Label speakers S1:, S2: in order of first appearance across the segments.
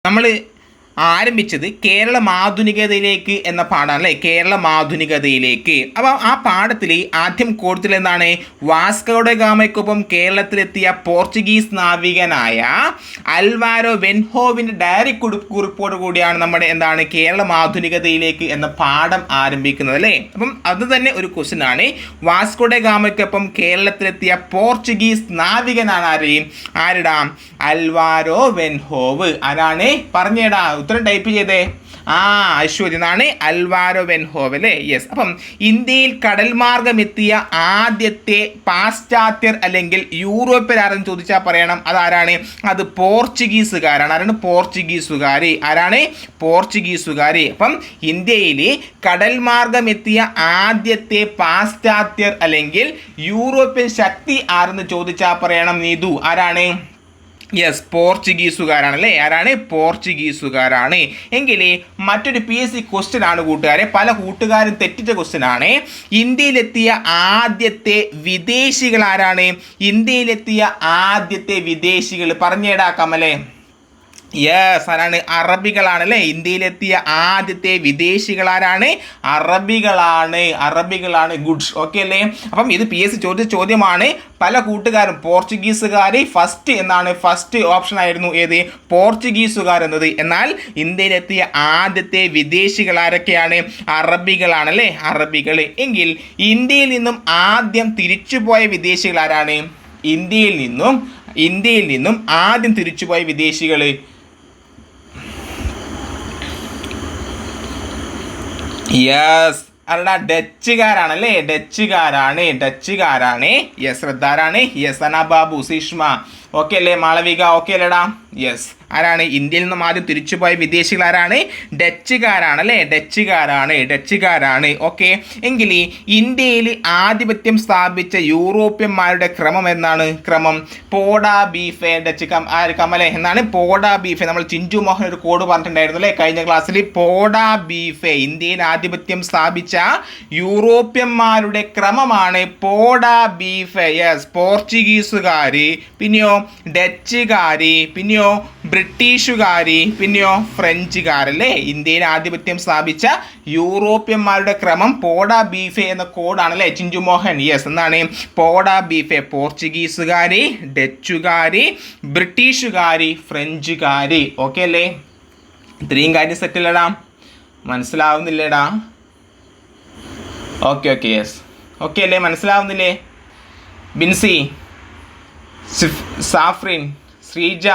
S1: നമ്മൾ ആരംഭിച്ചത് കേരളം ആധുനികതയിലേക്ക് എന്ന പാഠമാണ് അല്ലേ, കേരളം ആധുനികതയിലേക്ക്. അപ്പോൾ ആ പാഠത്തിൽ ആദ്യം കൊടുത്തിൽ എന്താണ്, വാസ്കോ ഡ ഗാമയ്ക്കൊപ്പം കേരളത്തിലെത്തിയ പോർച്ചുഗീസ് നാവികനായ അൽവാരോ വെൻഹോവിൻ്റെ ഡയറി കുറിപ്പോട് കൂടിയാണ് നമ്മുടെ എന്താണ് കേരളം ആധുനികതയിലേക്ക് എന്ന പാഠം ആരംഭിക്കുന്നത് അല്ലേ. അപ്പം അത് തന്നെ ഒരു ക്വസ്റ്റ്യൻ ആണ്. വാസ്കോ ഡ ഗാമയ്ക്കൊപ്പം കേരളത്തിലെത്തിയ പോർച്ചുഗീസ് നാവികനാണ് ആരുടെ അൽവാരോ വെൻഹോവ്. ആരാണ് പറഞ്ഞേടാ, ഉത്തരം ടൈപ്പ് ചെയ്തേ. അശ്വതി എന്നാണ് അൽവാരോ വെൻഹോവ് അല്ലേ. യെസ്. അപ്പം ഇന്ത്യയിൽ കടൽ മാർഗം എത്തിയ ആദ്യത്തെ പാശ്ചാത്യർ അല്ലെങ്കിൽ യൂറോപ്യരാരെന്ന് ചോദിച്ചാൽ പറയണം അതാരാണ്, അത് പോർച്ചുഗീസുകാരാണ്. ആരാണ് പോർച്ചുഗീസുകാർ, ആരാണ് പോർച്ചുഗീസുകാർ. അപ്പം ഇന്ത്യയിൽ കടൽ മാർഗം എത്തിയ ആദ്യത്തെ പാശ്ചാത്യർ അല്ലെങ്കിൽ യൂറോപ്യൻ ശക്തി ആരെന്ന് ചോദിച്ചാൽ പറയണം നീതു, ആരാണ്, യെസ് പോർച്ചുഗീസുകാരാണ് അല്ലേ. ആരാണ്, പോർച്ചുഗീസുകാരാണ്. എങ്കിൽ മറ്റൊരു PSC ക്വസ്റ്റ്യൻ ആണ് കൂട്ടുകാരെ, പല കൂട്ടുകാരും തെറ്റിച്ച ക്വസ്റ്റ്യൻ ആണ്. ഇന്ത്യയിലെത്തിയ ആദ്യത്തെ വിദേശികൾ ആരാണ്, ഇന്ത്യയിലെത്തിയ ആദ്യത്തെ വിദേശികൾ പറഞ്ഞേടാ കമലേ. യെസ്, ആരാണ്, അറബികളാണ് അല്ലേ. ഇന്ത്യയിലെത്തിയ ആദ്യത്തെ വിദേശികളാരാണ്, അറബികളാണ്. ഗുഡ്സ്, ഓക്കെ അല്ലേ. അപ്പം ഇത് PSC ചോദിച്ച ചോദ്യമാണ്. പല കൂട്ടുകാരും പോർച്ചുഗീസുകാർ ഫസ്റ്റ് എന്നാണ്, ഫസ്റ്റ് ഓപ്ഷൻ ആയിരുന്നു ഏത്, പോർച്ചുഗീസുകാർ എന്നത്. എന്നാൽ ഇന്ത്യയിലെത്തിയ ആദ്യത്തെ വിദേശികൾ ആരൊക്കെയാണ്, അറബികളാണ് അല്ലേ, അറബികൾ. എങ്കിൽ ഇന്ത്യയിൽ നിന്നും ആദ്യം തിരിച്ചുപോയ വിദേശികൾ ആരാണ്, ഇന്ത്യയിൽ നിന്നും ആദ്യം തിരിച്ചുപോയ വിദേശികൾ, യെസ് അല്ല ഡച്ചുകാരാണ് അല്ലേ, ഡച്ചുകാരാണ്. യെസ് ശ്രദ്ധാരാണ്, യെസ് അന ബാബു സിഷ്മ ഓക്കെ അല്ലേ, മാളവിക ഓക്കെ അല്ലേടാ. യെസ്, ആരാണ് ഇന്ത്യയിൽ നിന്നും ആദ്യം തിരിച്ചുപോയ വിദേശികൾ ആരാണ്, ഡച്ചുകാരാണ് അല്ലേ, ഡച്ചുകാരാണ്. ഓക്കെ. എങ്കിൽ ഇന്ത്യയിൽ ആധിപത്യം സ്ഥാപിച്ച യൂറോപ്യന്മാരുടെ ക്രമം എന്നാണ്, ക്രമം പോഡാ ബീഫെ. ഡച്ച് കമലെ എന്നാണ് പോഡാ ബീഫെ. നമ്മൾ ചിഞ്ചു മോഹൻ ഒരു കോഡ് പറഞ്ഞിട്ടുണ്ടായിരുന്നു അല്ലേ കഴിഞ്ഞ ക്ലാസ്സിൽ. പോഡാ ബീഫെ ഇന്ത്യയിൽ ആധിപത്യം സ്ഥാപിച്ച യൂറോപ്യന്മാരുടെ ക്രമമാണ് പോഡാ ബീഫെ. യെസ്, പോർച്ചുഗീസുകാർ, പിന്നെയോ ഡച്ചുകാർ, പിന്നെയോ ബ്രിട്ടീഷുകാർ, പിന്നെയോ ഫ്രഞ്ചുകാരല്ലേ. ഇന്ത്യയിൽ ആധിപത്യം സ്ഥാപിച്ച യൂറോപ്യന്മാരുടെ ക്രമം പോഡാ ബീഫെ എന്ന കോഡാണ് അല്ലേ ചിഞ്ചു മോഹൻ. യെസ്, എന്താണ് പോഡാ ബീഫെ, പോർച്ചുഗീസുകാർ, ഡച്ചുകാർ, ബ്രിട്ടീഷുകാർ, ഫ്രഞ്ചുകാർ. ഓക്കെ അല്ലേ, ഇത്രയും കാര്യം സെറ്റില്ലടാ, മനസ്സിലാവുന്നില്ലേടാ? ഓക്കെ. യെസ്, ഓക്കെ അല്ലേ, മനസ്സിലാവുന്നില്ലേ? ബിൻസി, സാഫ്രിൻ, ശ്രീജ,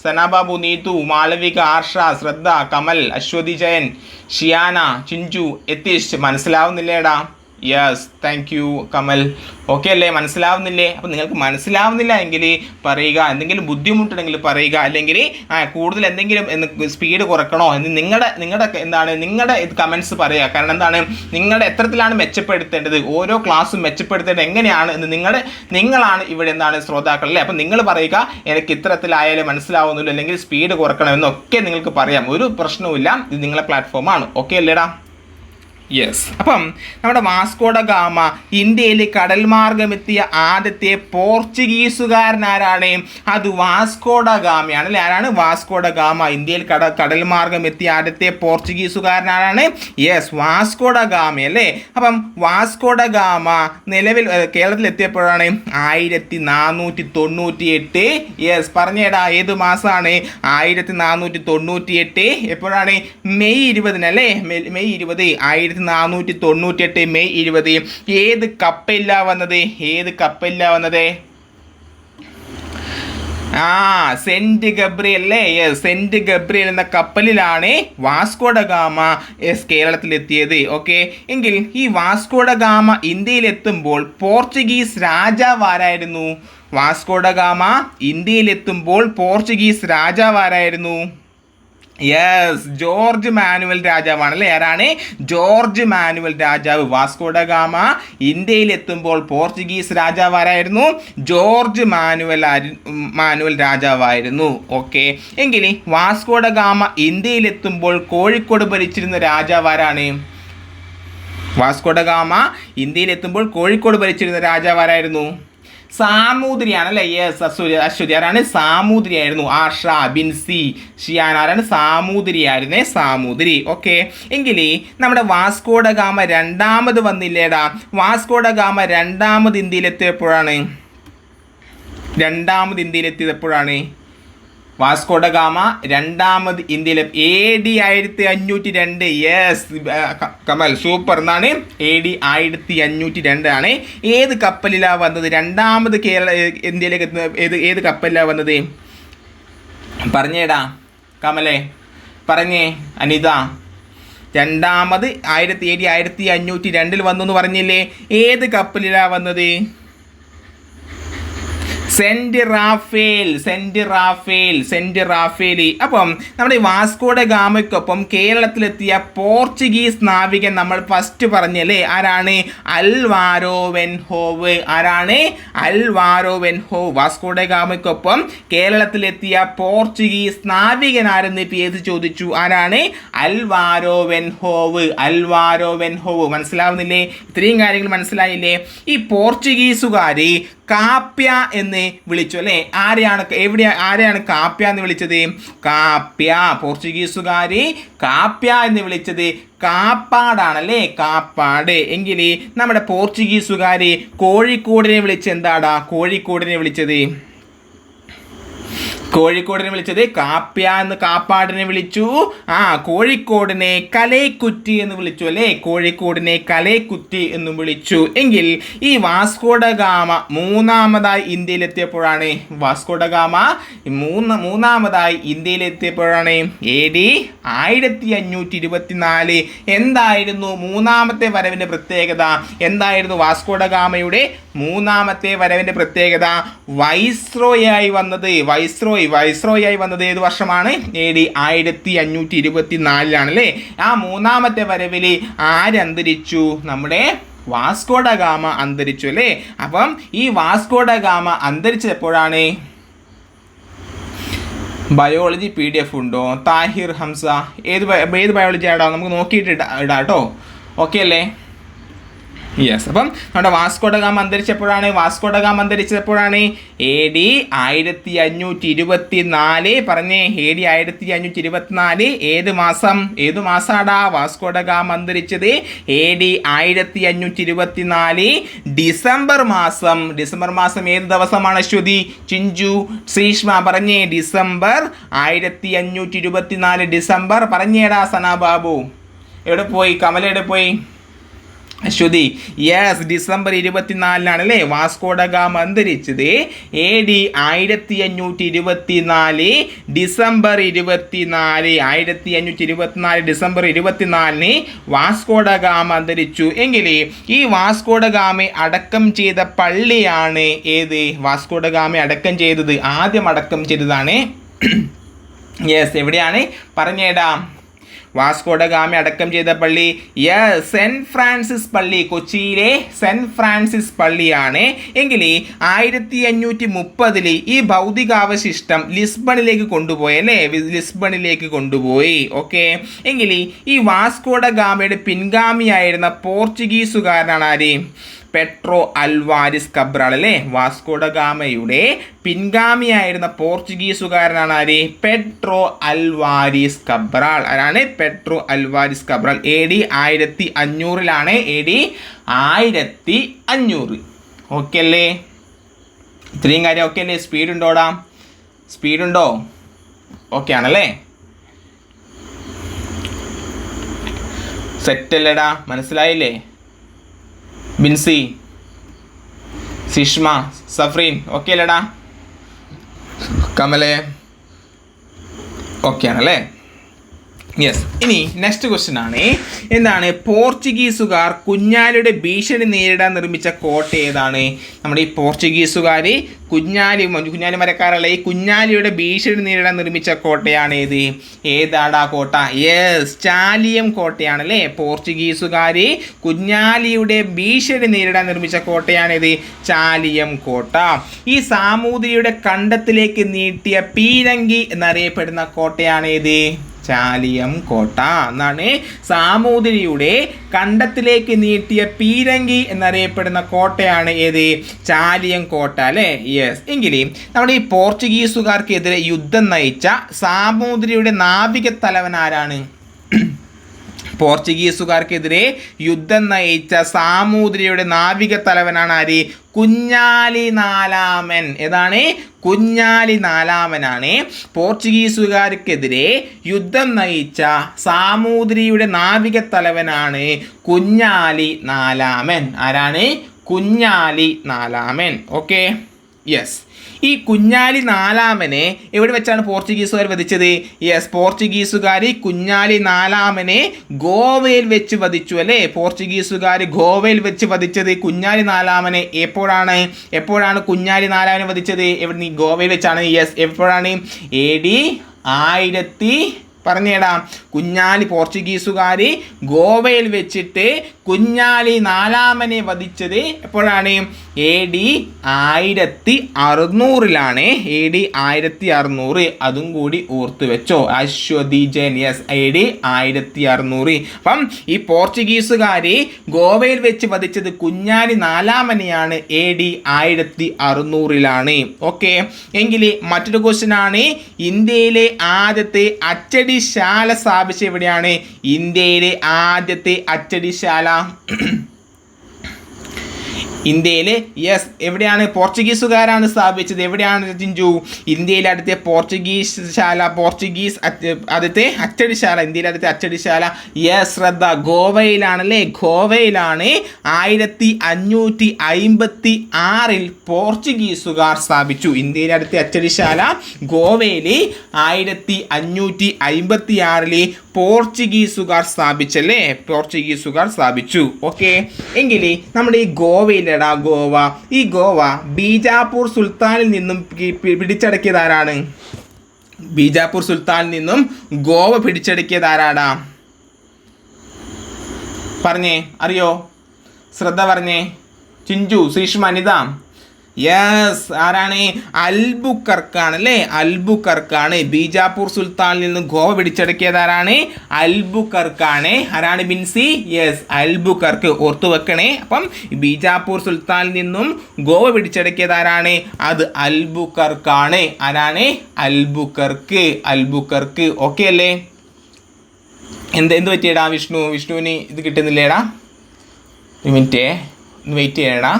S1: സനാബാബു, നീതു, മാളവിക, ആർഷ, ശ്രദ്ധ, കമൽ, അശ്വതി ജയൻ, ഷിയാന, ചിഞ്ചു, എത്തിഷ്, മനസ്സിലാവുന്നില്ലേടാ? Yes, thank you Kamal. Okay അല്ലേ, മനസ്സിലാവുന്നില്ലേ? അപ്പം നിങ്ങൾക്ക് മനസ്സിലാവുന്നില്ല എങ്കിൽ പറയുക, എന്തെങ്കിലും ബുദ്ധിമുട്ടുണ്ടെങ്കിൽ പറയുക, അല്ലെങ്കിൽ കൂടുതൽ എന്തെങ്കിലും സ്പീഡ് കുറക്കണോ എന്ന് നിങ്ങളുടെ എന്താണ് നിങ്ങളുടെ കമൻറ്റ്സ് പറയുക. കാരണം എന്താണ്, നിങ്ങളുടെ എത്രത്തിലാണ് മെച്ചപ്പെടുത്തേണ്ടത്, ഓരോ ക്ലാസ്സും മെച്ചപ്പെടുത്തേണ്ടത് എങ്ങനെയാണ് എന്ന് നിങ്ങളാണ് ഇവിടെ എന്താണ് ശ്രോതാക്കൾ അല്ലേ. അപ്പം നിങ്ങൾ പറയുക, എനിക്ക് ഇത്തരത്തിലായാലും മനസ്സിലാവുന്നില്ല, അല്ലെങ്കിൽ സ്പീഡ് കുറക്കണം എന്നൊക്കെ നിങ്ങൾക്ക് പറയാം, ഒരു പ്രശ്നവുമില്ല, ഇത് നിങ്ങളെ പ്ലാറ്റ്ഫോമാണ്. ഓക്കെ അല്ലേടാ? യെസ്. അപ്പം നമ്മുടെ വാസ്കോ ഡ ഗാമ ഇന്ത്യയിൽ കടൽ മാർഗമെത്തിയ ആദ്യത്തെ പോർച്ചുഗീസുകാരനാരാണ്, അത് വാസ്കോ ഡ ഗാമയാണ് അല്ലേ. ആരാണ്? Vasco da Gama. ഇന്ത്യയിൽ കടൽ മാർഗമെത്തിയ ആദ്യത്തെ പോർച്ചുഗീസുകാരനാരാണ്? യെസ്, വാസ്കോ ഡ ഗാമ അല്ലേ. അപ്പം വാസ്കോ ഡ ഗാമ നിലവിൽ കേരളത്തിലെത്തിയപ്പോഴാണ് 1498. യെസ്, പറഞ്ഞേടാ ഏത് മാസമാണ്? 1498 എപ്പോഴാണ്? മെയ് 20 അല്ലേ, മെയ് 20, 1498 മെയ് 20. ഏത് കപ്പലിലാ വന്നത്? സെന്റ് ഗബ്രിയൽ അല്ലേ. സെന്റ് ഗബ്രിയൽ എന്ന കപ്പലിലാണ് വാസ്കോ ഡ ഗാമ കേരളത്തിലെത്തിയത്. ഓക്കെ. എങ്കിൽ ഈ വാസ്കോ ഡ ഗാമ ഇന്ത്യയിലെത്തുമ്പോൾ പോർച്ചുഗീസ് രാജാവ് ആരായിരുന്നു? വാസ്കോ ഡ ഗാമ ഇന്ത്യയിലെത്തുമ്പോൾ പോർച്ചുഗീസ് രാജാവ് ആരായിരുന്നു? യെസ്, ജോർജ് മാനുവൽ രാജാവാണ് അല്ലേ. ആരാണ്? ജോർജ് മാനുവൽ രാജാവ്. വാസ്കോ ഡ ഗാമ ഇന്ത്യയിലെത്തുമ്പോൾ പോർച്ചുഗീസ് രാജാവ് ആരായിരുന്നു? ജോർജ് മാനുവൽ രാജാവായിരുന്നു. ഓക്കെ. എങ്കിൽ വാസ്കോ ഡ ഗാമ ഇന്ത്യയിലെത്തുമ്പോൾ കോഴിക്കോട് ഭരിച്ചിരുന്ന രാജാവ് ആരാണ്? വാസ്കോ ഡ ഗാമ ഇന്ത്യയിലെത്തുമ്പോൾ കോഴിക്കോട് ഭരിച്ചിരുന്ന രാജാവ് ആരായിരുന്നു? സാമൂതിരിയാണ് അല്ലേ? യെസ്, അശ്വതി ആരാണ്? സാമൂതിരി ആയിരുന്നു. ആഷ, ബിൻസി, ഷിയാൻ ആരാണ്? സാമൂതിരിയായിരുന്നേ, സാമൂതിരി. ഓക്കെ, എങ്കിൽ നമ്മുടെ വാസ്കോഡ ഗാമ രണ്ടാമത് വന്നില്ലേടാ? വാസ്കോഡ ഗാമ രണ്ടാമത് ഇന്ത്യയിലെത്തിയപ്പോഴാണ്? വാസ്കോഡ ഗാമ രണ്ടാമത് ഇന്ത്യയിൽ AD 1502. Yes Kamal, super. എന്നാണ് AD 1502 ആണ്. ഏത് കപ്പലിലാണ് വന്നത്? രണ്ടാമത് ഇന്ത്യയിലേക്ക് ഏത് കപ്പലിലാണ് വന്നത്? പറഞ്ഞേടാ കമലേ, പറഞ്ഞേ. അനിത, രണ്ടാമത് AD 1502 വന്നു എന്ന് പറഞ്ഞില്ലേ? ഏത് കപ്പലിലാണ് വന്നത്? Saint Raphael. അപ്പം നമ്മുടെ വാസ്കോഡ ഗാമയ്ക്കൊപ്പം കേരളത്തിലെത്തിയ പോർച്ചുഗീസ് നാവികൻ നമ്മൾ ഫസ്റ്റ് പറഞ്ഞല്ലേ? ആരാണ്? Alvaro Velho. ആരാണ്? Alvaro Velho. വാസ്കോഡ ഗാമയ്ക്കൊപ്പം കേരളത്തിലെത്തിയ പോർച്ചുഗീസ് നാവികൻ ആരെന്ന് പേര് ചോദിച്ചു. ആരാണ്? Alvaro Velho. മനസ്സിലാവുന്നില്ലേ? ഇത്രയും കാര്യങ്ങൾ മനസ്സിലായില്ലേ? ഈ പോർച്ചുഗീസുകാർ കാപ്യ എന്ന് വിളിച്ചു അല്ലേ? ആരെയാണ് കാപ്യ എന്ന് വിളിച്ചത്? പോർച്ചുഗീസുകാർ കാപ്യ എന്ന് വിളിച്ചത് കാപ്പാടാണല്ലേ? കാപ്പാട്. എങ്കിൽ നമ്മുടെ പോർച്ചുഗീസുകാർ കോഴിക്കോടിനെ വിളിച്ച് എന്താടാ? കോഴിക്കോടിനെ വിളിച്ചത് കാപ്യ എന്ന് കാപ്പാടിനെ വിളിച്ചു. കോഴിക്കോടിനെ കലൈക്കുറ്റി എന്ന് വിളിച്ചു അല്ലേ? കോഴിക്കോടിനെ കലൈക്കുറ്റി എന്ന് വിളിച്ചു. എങ്കിൽ ഈ വാസ്കോഡ ഗാമ മൂന്നാമതായി ഇന്ത്യയിലെത്തിയപ്പോഴാണ്? മൂന്നാമതായി ഇന്ത്യയിലെത്തിയപ്പോഴാണ്? AD 1524. എന്തായിരുന്നു മൂന്നാമത്തെ വരവിൻ്റെ പ്രത്യേകത? എന്തായിരുന്നു വാസ്കോഡ ഗാമയുടെ മൂന്നാമത്തെ വരവിൻ്റെ പ്രത്യേകത? വൈസ്രോയി ആയി വന്നത് ഏത് വർഷമാണ്? AD 1524 അല്ലേ? ആ മൂന്നാമത്തെ വരവിൽ ആരന്തരിച്ചു? നമ്മുടെ വാസ്കോഡ ഗാമ അന്തരിച്ചു അല്ലേ? അപ്പം ഈ വാസ്കോഡ ഗാമ അന്തരിച്ചപ്പോഴാണ്? ബയോളജി PDF ഉണ്ടോ? താഹിർ ഹംസ, ഏത് ബയോളജി ആടാ? നമുക്ക് നോക്കിയിട്ട് ഇടാം കേട്ടോ. ഓക്കെ അല്ലേ? യെസ്. അപ്പം നമ്മുടെ വാസ്കോഡ ഗാമ അന്തരിച്ചപ്പോഴാണ്? AD 1524. പറഞ്ഞേ, AD 1524 ഏത് മാസാടാ വാസ്കോഡ ഗാമ അന്തരിച്ചത്? AD 1524 ഡിസംബർ മാസം. ഏത് ദിവസമാണ് അശ്വതി, ചിഞ്ചു, ശ്രീഷ്മ? പറഞ്ഞേ, ഡിസംബർ 1524 ഡിസംബർ. പറഞ്ഞേടാ സന ബാബു. എവിടെ പോയി? കമല എവിടെ പോയി? അശ്വതി, യെസ്, ഡിസംബർ 24 അല്ലേ വാസ്കോഡ ഗാമ അന്തരിച്ചത്? AD 1524 December 24. 1524 December 24 Vasco da gamma അന്തരിച്ചു. എങ്കിൽ ഈ വാസ്കോഡ ഗാമ അടക്കം ചെയ്ത പള്ളിയാണ് ഏത്? വാസ്കോഡ ഗാമ അടക്കം ചെയ്തത്, ആദ്യം അടക്കം ചെയ്തതാണ്. യെസ്, എവിടെയാണ്? പറഞ്ഞേടാ. വാസ്കോഡ ഗാമ അടക്കം ചെയ്ത പള്ളി? സെൻറ്റ് ഫ്രാൻസിസ് പള്ളി, കൊച്ചിയിലെ സെൻറ്റ് ഫ്രാൻസിസ് പള്ളിയാണ്. എങ്കിൽ 1530 ഈ ഭൗതികാവശിഷ്ടം ലിസ്ബണിലേക്ക് കൊണ്ടുപോയി. ഓക്കെ, എങ്കിൽ ഈ വാസ്കോഡ ഗാമയുടെ പിൻഗാമിയായിരുന്ന പോർച്ചുഗീസുകാരനാണ് ആര്? പെട്രോ അൽവാരിസ് കബ്രാൾ അല്ലേ? വാസ്കോഡ ഗാമയുടെ പിൻഗാമിയായിരുന്ന പോർച്ചുഗീസുകാരനാണ് ആര്? Pedro Alvares Cabral. ആരാണ്? Pedro Alvares Cabral. AD 1500. AD 1500. Okay അല്ലേ? ഇത്രയും കാര്യം ഓക്കെ അല്ലേ? സ്പീഡുണ്ടോ? ഓക്കെ ആണല്ലേ? സെറ്റല്ലേടാ? മനസ്സിലായില്ലേ? ബിൻസി, സിഷ്മ, സഫ്രീൻ ഓക്കെ അല്ലേടാ? കമലേ ഓക്കെ ആണല്ലേ? യെസ്. ഇനി നെക്സ്റ്റ് ക്വസ്റ്റ്യൻ ആണ്, എന്താണ് പോർച്ചുഗീസുകാർ കുഞ്ഞാലിയുടെ ഭീഷണി നേരിടാൻ നിർമ്മിച്ച കോട്ട ഏതാണ്? നമ്മുടെ ഈ പോർച്ചുഗീസുകാർ കുഞ്ഞാലി മരക്കാരല്ല, ഈ കുഞ്ഞാലിയുടെ ഭീഷണി നേരിടാൻ നിർമ്മിച്ച കോട്ടയാണ് ഏതാടാ കോട്ട? യെസ്, ചാലിയം കോട്ടയാണല്ലേ. പോർച്ചുഗീസുകാർ കുഞ്ഞാലിയുടെ ഭീഷണി നേരിടാൻ നിർമ്മിച്ച കോട്ടയാണേത്? ചാലിയം കോട്ട. ഈ സാമൂതിരിയുടെ കണ്ടത്തിലേക്ക് നീട്ടിയ പീരങ്കി എന്നറിയപ്പെടുന്ന കോട്ടയാണേത്? ചാലിയം കോട്ട എന്നാണ്. സാമൂതിരിയുടെ കണ്ടത്തിലേക്ക് നീട്ടിയ പീരങ്കി എന്നറിയപ്പെടുന്ന കോട്ടയാണ് ഏത്? ചാലിയം കോട്ട അല്ലേ? യെസ്. എങ്കിലും നമ്മുടെ ഈ പോർച്ചുഗീസുകാർക്കെതിരെ യുദ്ധം നയിച്ച സാമൂതിരിയുടെ നാവിക തലവൻ ആരാണ്? പോർച്ചുഗീസുകാർക്കെതിരെ യുദ്ധം നയിച്ച സാമൂതിരിയുടെ നാവിക തലവനാണ് ആര്? കുഞ്ഞാലി നാലാമൻ. ഏതാണ്? കുഞ്ഞാലി നാലാമനാണ് പോർച്ചുഗീസുകാർക്കെതിരെ യുദ്ധം നയിച്ച സാമൂതിരിയുടെ നാവിക തലവനാണ് കുഞ്ഞാലി നാലാമൻ. ആരാണ്? കുഞ്ഞാലി നാലാമൻ. Okay, yes. ഈ കുഞ്ഞാലി നാലാമനെ എവിടെ വെച്ചാണ് പോർച്ചുഗീസുകാർ വധിച്ചത്? യെസ്, പോർച്ചുഗീസുകാർ കുഞ്ഞാലി നാലാമനെ ഗോവയിൽ വെച്ച് വധിച്ചു അല്ലേ? പോർച്ചുഗീസുകാർ ഗോവയിൽ വെച്ച് വധിച്ചത് കുഞ്ഞാലി നാലാമനെ എപ്പോഴാണ് കുഞ്ഞാലി നാലാമനെ വധിച്ചത്? എവിടെ? ഗോവയിൽ വെച്ചാണ്. യെസ്. എപ്പോഴാണ്? AD 1000 പറഞ്ഞേടാ. കുഞ്ഞാലി പോർച്ചുഗീസുകാർ ഗോവയിൽ വെച്ചിട്ട് കുഞ്ഞാലി നാലാമനെ വധിച്ചത് എപ്പോഴാണ്? AD 1600. AD 1600. അതും കൂടി ഓർത്തു വെച്ചോ. അശ്വതിജൻ. Yes, AD 1600. അപ്പം ഈ പോർച്ചുഗീസുകാർ ഗോവയിൽ വെച്ച് വധിച്ചത് കുഞ്ഞാലി നാലാമനെയാണ്. AD 1600. ഓക്കെ, എങ്കിൽ മറ്റൊരു ക്വസ്റ്റ്യൻ ആണ്. ഇന്ത്യയിലെ ആദ്യത്തെ അച്ചടിശാല സ്ഥാപിച്ചത് എവിടെയാണ്? ഇന്ത്യയിലെ ആദ്യത്തെ അച്ചടിശാല ഇന്ത്യയിലെ യെസ് എവിടെയാണ്? പോർച്ചുഗീസുകാരാണ് സ്ഥാപിച്ചത്. എവിടെയാണ് ചിഞ്ചു? ഇന്ത്യയിലെ അടുത്ത ആദ്യത്തെ അച്ചടിശാല, ഇന്ത്യയിലെ അടുത്ത അച്ചടിശാല യെസ് ശ്രദ്ധ, ഗോവയിലാണല്ലേ? ഗോവയിലാണ് 1556 പോർച്ചുഗീസുകാർ സ്ഥാപിച്ചു. ഇന്ത്യയിലെ അടുത്ത അച്ചടിശാല ഗോവയിൽ 1556 പോർച്ചുഗീസുകാർ സ്ഥാപിച്ചല്ലേ? പോർച്ചുഗീസുകാർ സ്ഥാപിച്ചു. ഓക്കെ, എങ്കിൽ നമ്മുടെ ഈ ഗോവയിലെടാ ഗോവ, ഈ ഗോവ ബീജാപ്പൂർ സുൽത്താനിൽ നിന്നും പിടിച്ചടക്കിയതാരാണ്? ബീജാപ്പൂർ സുൽത്താനിൽ നിന്നും ഗോവ പിടിച്ചടക്കിയതാരാടാ? പറഞ്ഞേ, അറിയോ? ശ്രദ്ധ പറഞ്ഞേ. ചിഞ്ചു, ശ്രീഷ്മ, അനിത. യെസ്, ആരാണ്? അൽബുക്കർക്കാണ് അല്ലേ? അൽബുക്കർക്കാണ്. ബീജാപ്പൂർ സുൽത്താനിൽ നിന്ന് ഗോവ പിടിച്ചടക്കിയതാരാണ്? അൽബുക്കർക്കാണ്. ആരാണ് ബിൻസി? യെസ്, അൽബുക്കർക്ക്. ഓർത്തു വെക്കണേ. അപ്പം ബീജാപ്പൂർ സുൽത്താനിൽ നിന്നും ഗോവ പിടിച്ചടക്കിയതാരാണ്? അത് അൽബുക്കർക്കാണ്. ആരാണ്? അൽബുക്കർക്ക്. ഓക്കെ അല്ലേ? എന്ത് പറ്റിയടാ വിഷ്ണുവിന് ഇത് കിട്ടുന്നില്ലേടാ? ഒരു മിനിറ്റ്, ഒന്ന് വെയിറ്റ് ചെയ്യടാ.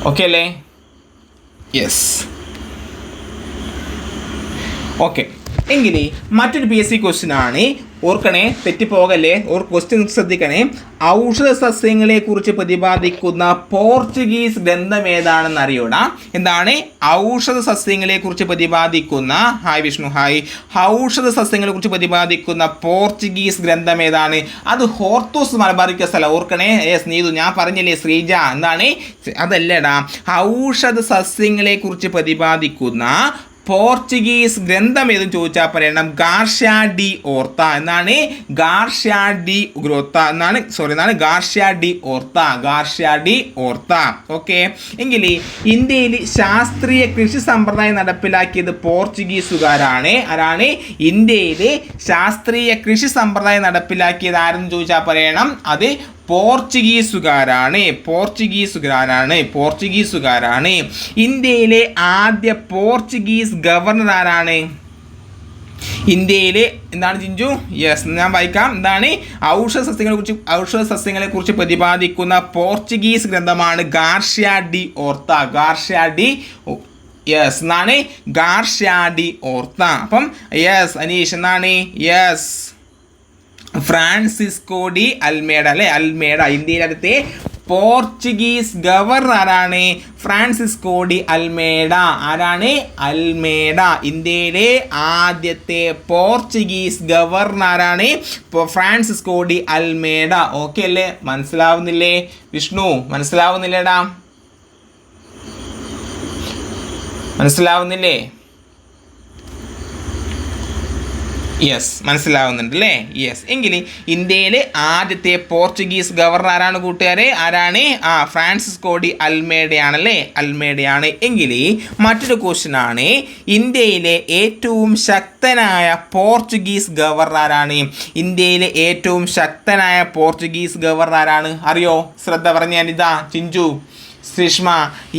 S1: ഓക്കെ അല്ലേ? യെസ്. ഓക്കെ, എങ്കിൽ മറ്റൊരു PSC ക്വസ്റ്റ്യൻ ആണ്. ഓർക്കണേ, തെറ്റിപ്പോകല്ലേ. ക്വസ്റ്റ്യൻ ശ്രദ്ധിക്കണേ. ഔഷധ സസ്യങ്ങളെ കുറിച്ച് പ്രതിപാദിക്കുന്ന പോർച്ചുഗീസ് ഗ്രന്ഥം ഏതാണെന്ന് അറിയൂടാ? എന്താണ്? ഔഷധ സസ്യങ്ങളെ കുറിച്ച് പ്രതിപാദിക്കുന്ന ഹായ് വിഷ്ണു, ഹായ്. ഔഷധ സസ്യങ്ങളെ കുറിച്ച് പ്രതിപാദിക്കുന്ന പോർച്ചുഗീസ് ഗ്രന്ഥം ഏതാണ്? അത് ഹോർത്തൂസ് മലബാറിക്കസ് അല്ല. ഓർക്കണേ. യെസ്, നീതു, ഞാൻ പറഞ്ഞില്ലേ ശ്രീജ. എന്താണ്? അതല്ലടാ. ഔഷധ സസ്യങ്ങളെ കുറിച്ച് പ്രതിപാദിക്കുന്ന പോർച്ചുഗീസ് ഗ്രന്ഥം ഏതെന്ന് ചോദിച്ചാൽ പറയണം ഗാർഷ്യ ഡി ഓർത്ത എന്നാണ്. ഗാർഷ്യ ഡി ഓർത്ത. ഓക്കെ, എങ്കിൽ ഇന്ത്യയിൽ ശാസ്ത്രീയ കൃഷി സമ്പ്രദായം നടപ്പിലാക്കിയത് പോർച്ചുഗീസുകാരാണ്. ആരാണ്? ഇന്ത്യയിൽ ശാസ്ത്രീയ കൃഷി സമ്പ്രദായം നടപ്പിലാക്കിയത് ആരെന്ന് ചോദിച്ചാൽ പറയണം അത് പോർച്ചുഗീസുകാരാണ്. ഇന്ത്യയിലെ ആദ്യ പോർച്ചുഗീസ് ഗവർണർ ആരാണ്? ഇന്ത്യയിലെ എന്താണ് ചിഞ്ചു? യെസ്, ഞാൻ വായിക്കാം. എന്താണ്? ഔഷധ സസ്യങ്ങളെ കുറിച്ച് പ്രതിപാദിക്കുന്ന പോർച്ചുഗീസ് ഗ്രന്ഥമാണ് ഗാർഷ്യ ഡി ഓർത്ത. യെസ് എന്നാണ്, ഗാർഷ്യ ഡി ഓർത്ത. അപ്പം യെസ് അനീഷ് എന്നാണ്? യെസ്, ഫ്രാൻസിസ്കോ ഡി അൽമേഡ അല്ലേ? അൽമേഡ. ഇന്ത്യയിലെ അടുത്തെ പോർച്ചുഗീസ് ഗവർണർ ആരാണ്? Francisco de Almeida. ആരാണ്? അൽമേഡ. ഇന്ത്യയിലെ ആദ്യത്തെ പോർച്ചുഗീസ് ഗവർണർ ആരാണ്? Francisco de Almeida. ഓക്കെ അല്ലേ? മനസ്സിലാവുന്നില്ലേ വിഷ്ണു? മനസ്സിലാവുന്നില്ലേടാ? യെസ്, മനസ്സിലാവുന്നുണ്ട് അല്ലേ? യെസ്. എങ്കിൽ ഇന്ത്യയിലെ ആദ്യത്തെ പോർച്ചുഗീസ് ഗവർണർ ആരാണ് കൂട്ടുകാരെ? ആരാണ്? ഫ്രാൻസിസ്കോ ഡി അൽമേഡയാണല്ലേ? അൽമേഡയാണ്. എങ്കിൽ മറ്റൊരു ക്വസ്റ്റ്യൻ ആണ്, ഇന്ത്യയിലെ ഏറ്റവും ശക്തനായ പോർച്ചുഗീസ് ഗവർണർ ആരാണ്? ഇന്ത്യയിലെ ഏറ്റവും ശക്തനായ പോർച്ചുഗീസ് ഗവർണർ ആരാണ്? അറിയോ? ശ്രദ്ധ പറഞ്ഞ അനിത, ചിഞ്ചു, ശ്രീഷ്മ.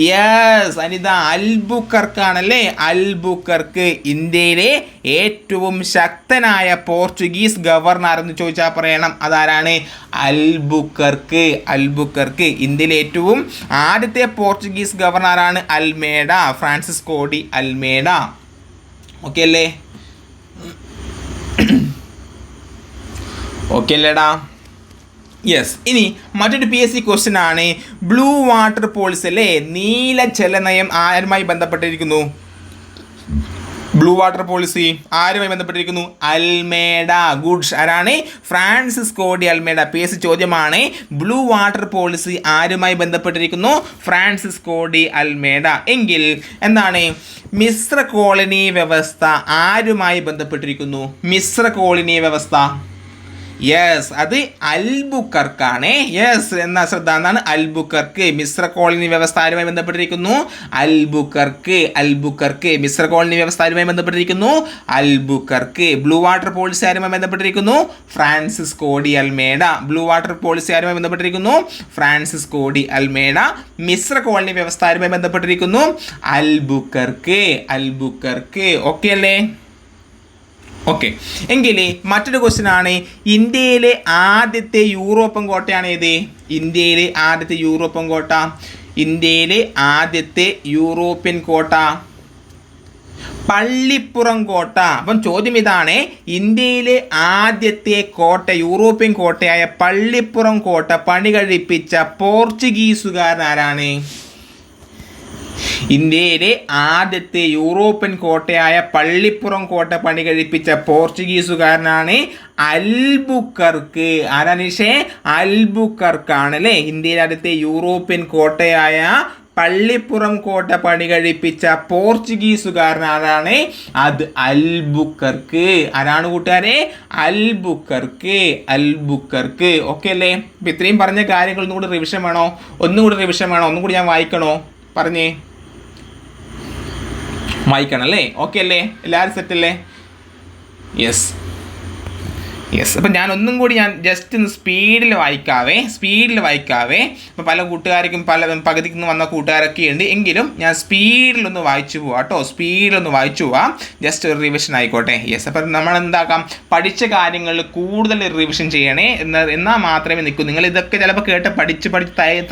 S1: യെസ്, അനിത, അൽബുക്കർക്കാണല്ലേ? അൽബുക്കർക്ക്. ഇന്ത്യയിലെ ഏറ്റവും ശക്തനായ പോർച്ചുഗീസ് ഗവർണർ എന്ന് ചോദിച്ചാൽ പറയണം അതാരാണ്? അൽബുക്കർക്ക്. അൽബുക്കർക്ക്. ഇന്ത്യയിലെ ഏറ്റവും ആദ്യത്തെ പോർച്ചുഗീസ് ഗവർണറാണ് Almeida, Francisco de Almeida. Okay അല്ലേ? ഓക്കെ അല്ലേടാ? യെസ്. ഇനി മറ്റൊരു PSC ക്വസ്റ്റ്യൻ ആണ്, ബ്ലൂ വാട്ടർ പോളിസി അല്ലേ? നീല ജലനയം ആരുമായി ബന്ധപ്പെട്ടിരിക്കുന്നു? ബ്ലൂ വാട്ടർ പോളിസി ആരുമായി ബന്ധപ്പെട്ടിരിക്കുന്നു? അൽമേഡ. ഗുഡ്സ്. ആരാണ്? Francisco de Almeida. PSC ചോദ്യമാണ്, ബ്ലൂ വാട്ടർ പോളിസി ആരുമായി ബന്ധപ്പെട്ടിരിക്കുന്നു? Francisco de Almeida. എങ്കിൽ എന്താണ്? മിശ്ര കോളനി വ്യവസ്ഥ ആരുമായി ബന്ധപ്പെട്ടിരിക്കുന്നു? മിശ്ര കോളനി വ്യവസ്ഥ. യെസ്, അത് അൽബുക്കർക്കാണ്. യെസ്, എന്നാ ശ്രദ്ധ, എന്നാണ് അൽബുക്കർക്ക്. മിശ്ര കോളനി വ്യവസ്ഥ ആരുമായി ബന്ധപ്പെട്ടിരിക്കുന്നു? അൽബുക്കർക്ക്. അൽബുക്കർക്ക്. മിശ്ര കോളനി വ്യവസ്ഥ ആരുമായി ബന്ധപ്പെട്ടിരിക്കുന്നു? അൽബുക്കർക്ക്. ബ്ലൂ വാട്ടർ പോളിസി ആരുമായി ബന്ധപ്പെട്ടിരിക്കുന്നു? Francisco de Almeida. Blue water policy ആരുമായി ബന്ധപ്പെട്ടിരിക്കുന്നു? Francisco de Almeida. മിശ്ര കോളനി വ്യവസ്ഥ ആരുമായി ബന്ധപ്പെട്ടിരിക്കുന്നു? അൽബുക്കർക്ക്. അൽബുക്കർക്ക്. ഓക്കെ അല്ലേ? ഓക്കെ. എങ്കിൽ മറ്റൊരു ക്വസ്റ്റ്യൻ ആണ്, ഇന്ത്യയിലെ ആദ്യത്തെ യൂറോപ്യൻ കോട്ടയാണ് ഏത്? ഇന്ത്യയിലെ ആദ്യത്തെ യൂറോപ്യൻ കോട്ട. ഇന്ത്യയിലെ ആദ്യത്തെ യൂറോപ്യൻ കോട്ട പള്ളിപ്പുറം കോട്ട. അപ്പം ചോദ്യം ഇതാണ്, ഇന്ത്യയിലെ ആദ്യത്തെ കോട്ട, യൂറോപ്യൻ കോട്ടയായ പള്ളിപ്പുറം കോട്ട പണി കഴിപ്പിച്ച പോർച്ചുഗീസുകാരൻ ആരാണ്? ഇന്ത്യയിലെ ആദ്യത്തെ യൂറോപ്യൻ കോട്ടയായ പള്ളിപ്പുറം കോട്ട പണി കഴിപ്പിച്ച പോർച്ചുഗീസുകാരനാണ് അൽബുക്കർക്ക്. ആരാനിഷേ? അൽബുക്കർക്കാണ് അല്ലേ? ഇന്ത്യയിലെ ആദ്യത്തെ യൂറോപ്യൻ കോട്ടയായ പള്ളിപ്പുറം കോട്ട പണി കഴിപ്പിച്ച പോർച്ചുഗീസുകാരൻ ആരാണ്? അത് അൽബുക്കർക്ക്. ആരാണ് കൂട്ടുകാരെ? അൽബുക്കർക്ക്. അൽബുക്കർക്ക്. ഓക്കെ അല്ലേ? അപ്പം ഇത്രയും പറഞ്ഞ കാര്യങ്ങൾ ഒന്നും കൂടി റിവിഷൻ വേണോ? ഒന്നും കൂടി ഞാൻ വായിക്കണോ? പറഞ്ഞേ. വായിക്കണം അല്ലേ? ഓക്കെ അല്ലേ? എല്ലാവരും സെറ്റല്ലേ? യെസ്. അപ്പം ഞാൻ ഒന്നും കൂടി ജസ്റ്റ് ഒന്ന് സ്പീഡിൽ വായിക്കാവേ. അപ്പോൾ പല കൂട്ടുകാർക്കും പകുതിക്ക് നിന്ന് വന്ന കൂട്ടുകാരൊക്കെ ഉണ്ട്. എങ്കിലും ഞാൻ സ്പീഡിലൊന്ന് വായിച്ചു പോവാം കേട്ടോ. ജസ്റ്റ് ഒരു റിവിഷൻ ആയിക്കോട്ടെ. യെസ്. അപ്പം നമ്മൾ എന്താക്കാം, പഠിച്ച കാര്യങ്ങളിൽ കൂടുതൽ റിവിഷൻ ചെയ്യണേ. എന്നാൽ മാത്രമേ നിൽക്കൂ. നിങ്ങൾ ഇതൊക്കെ ചിലപ്പോൾ കേട്ട് പഠിച്ച്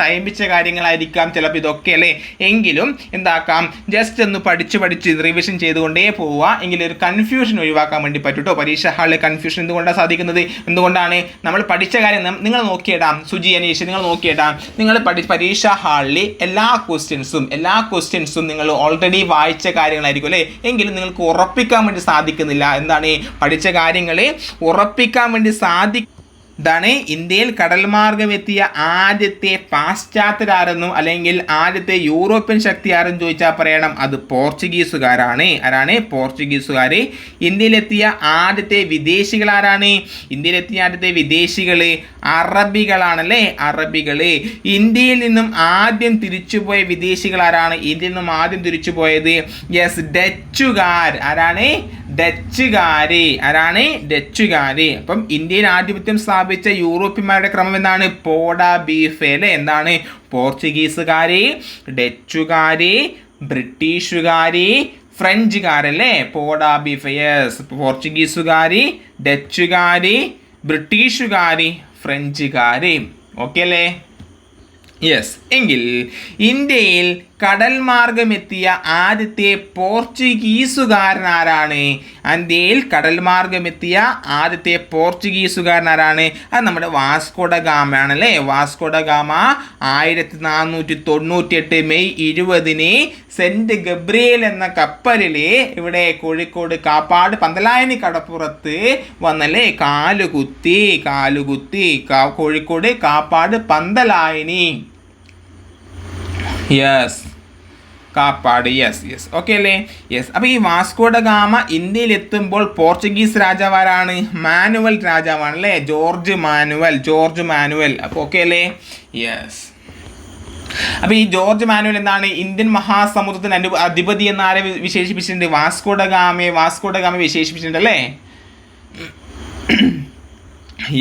S1: തയമ്പിച്ച കാര്യങ്ങളായിരിക്കാം ചിലപ്പോൾ ഇതൊക്കെ അല്ലേ. എങ്കിലും എന്താക്കാം, ജസ്റ്റ് ഒന്ന് പഠിച്ച് റിവിഷൻ ചെയ്തുകൊണ്ടേ പോവുക. എങ്കിലും ഒരു കൺഫ്യൂഷൻ ഒഴിവാക്കാൻ വേണ്ടി പറ്റും കേട്ടോ. പരീക്ഷ ഹാളിലെ കൺഫ്യൂഷൻ എന്തുകൊണ്ടാണ് എന്തുകൊണ്ടാണ്? നമ്മൾ പഠിച്ച കാര്യം നിങ്ങൾ നോക്കിയിടാം. സുജി, അനീഷ്, നിങ്ങൾ നോക്കിയിടാം. നിങ്ങൾ പരീക്ഷാ ഹാളിൽ എല്ലാ ക്വസ്റ്റ്യൻസും നിങ്ങൾ ഓൾറെഡി വായിച്ച കാര്യങ്ങളായിരിക്കും അല്ലേ. എങ്കിലും നിങ്ങൾക്ക് ഉറപ്പിക്കാൻ വേണ്ടി സാധിക്കുന്നില്ല. എന്താണ്? പഠിച്ച കാര്യങ്ങൾ ഉറപ്പിക്കാൻ വേണ്ടി ഇതാണ് ഇന്ത്യയിൽ കടൽ മാർഗം എത്തിയ ആദ്യത്തെ പാശ്ചാത്യരാരെന്നും അല്ലെങ്കിൽ ആദ്യത്തെ യൂറോപ്യൻ ശക്തി ആരെന്ന് ചോദിച്ചാൽ പറയണം അത് പോർച്ചുഗീസുകാരാണ്. ആരാണ്? പോർച്ചുഗീസുകാർ. ഇന്ത്യയിലെത്തിയ ആദ്യത്തെ വിദേശികൾ ആരാണ്? ഇന്ത്യയിലെത്തിയ ആദ്യത്തെ വിദേശികൾ അറബികളാണല്ലേ. അറബികൾ. ഇന്ത്യയിൽ നിന്നും ആദ്യം തിരിച്ചുപോയ വിദേശികൾ ആരാണ്? ഇന്ത്യയിൽ നിന്നും ആദ്യം തിരിച്ചുപോയത് യെസ്, ഡച്ചുകാർ. ആരാണ്? ഡച്ചുകാർ. അപ്പം ഇന്ത്യയിൽ ആധിപത്യം സ്ഥാപിച്ച യൂറോപ്യന്മാരുടെ ക്രമം എന്താണ്? പോഡ ബീഫെ അല്ലേ. എന്താണ്? പോർച്ചുഗീസുകാര്, ഡച്ചുകാര്, ബ്രിട്ടീഷുകാര്, ഫ്രഞ്ചുകാരല്ലേ. പോഡ ബീഫെ. യെസ്. പോർച്ചുഗീസുകാര്, ഡച്ചുകാര്, ബ്രിട്ടീഷുകാര്, ഫ്രഞ്ചുകാര്. ഓക്കെ അല്ലേ? യെസ്. എങ്കിൽ ഇന്ത്യയിൽ കടൽ മാർഗമെത്തിയ ആദ്യത്തെ പോർച്ചുഗീസുകാരൻ ആരാണ്? ഇന്ത്യയിൽ കടൽ മാർഗമെത്തിയ ആദ്യത്തെ പോർച്ചുഗീസുകാരൻ ആരാണ്? അത് നമ്മുടെ വാസ്കോ ഡ ഗാമ ആണല്ലേ. Vasco da Gama 1498 May 20 Saint Gabriel എന്ന കപ്പലിൽ ഇവിടെ കോഴിക്കോട് കാപ്പാട് പന്തലായനി കടപ്പുറത്ത് വന്നല്ലേ. കാലുകുത്തി Kozhikode Kappad Pantalayani. Yes. Kappad. Yes okay അല്ലേ? യെസ്. അപ്പോൾ ഈ വാസ്കോഡ ഗാമ ഇന്ത്യയിൽ എത്തുമ്പോൾ പോർച്ചുഗീസ് രാജാവാരാണ്? മാനുവൽ രാജാവാണ് അല്ലേ? George Manuel. അപ്പോൾ ഓക്കെ അല്ലേ? യെസ്. അപ്പോൾ ഈ ജോർജ് മാനുവൽ എന്താണ്? ഇന്ത്യൻ മഹാസമുദ്രത്തിന് അധിപതി എന്നാരെ വിശേഷിപ്പിച്ചിട്ടുണ്ട്? വാസ്കോഡ ഗാമ വിശേഷിപ്പിച്ചിട്ടുണ്ട് അല്ലേ?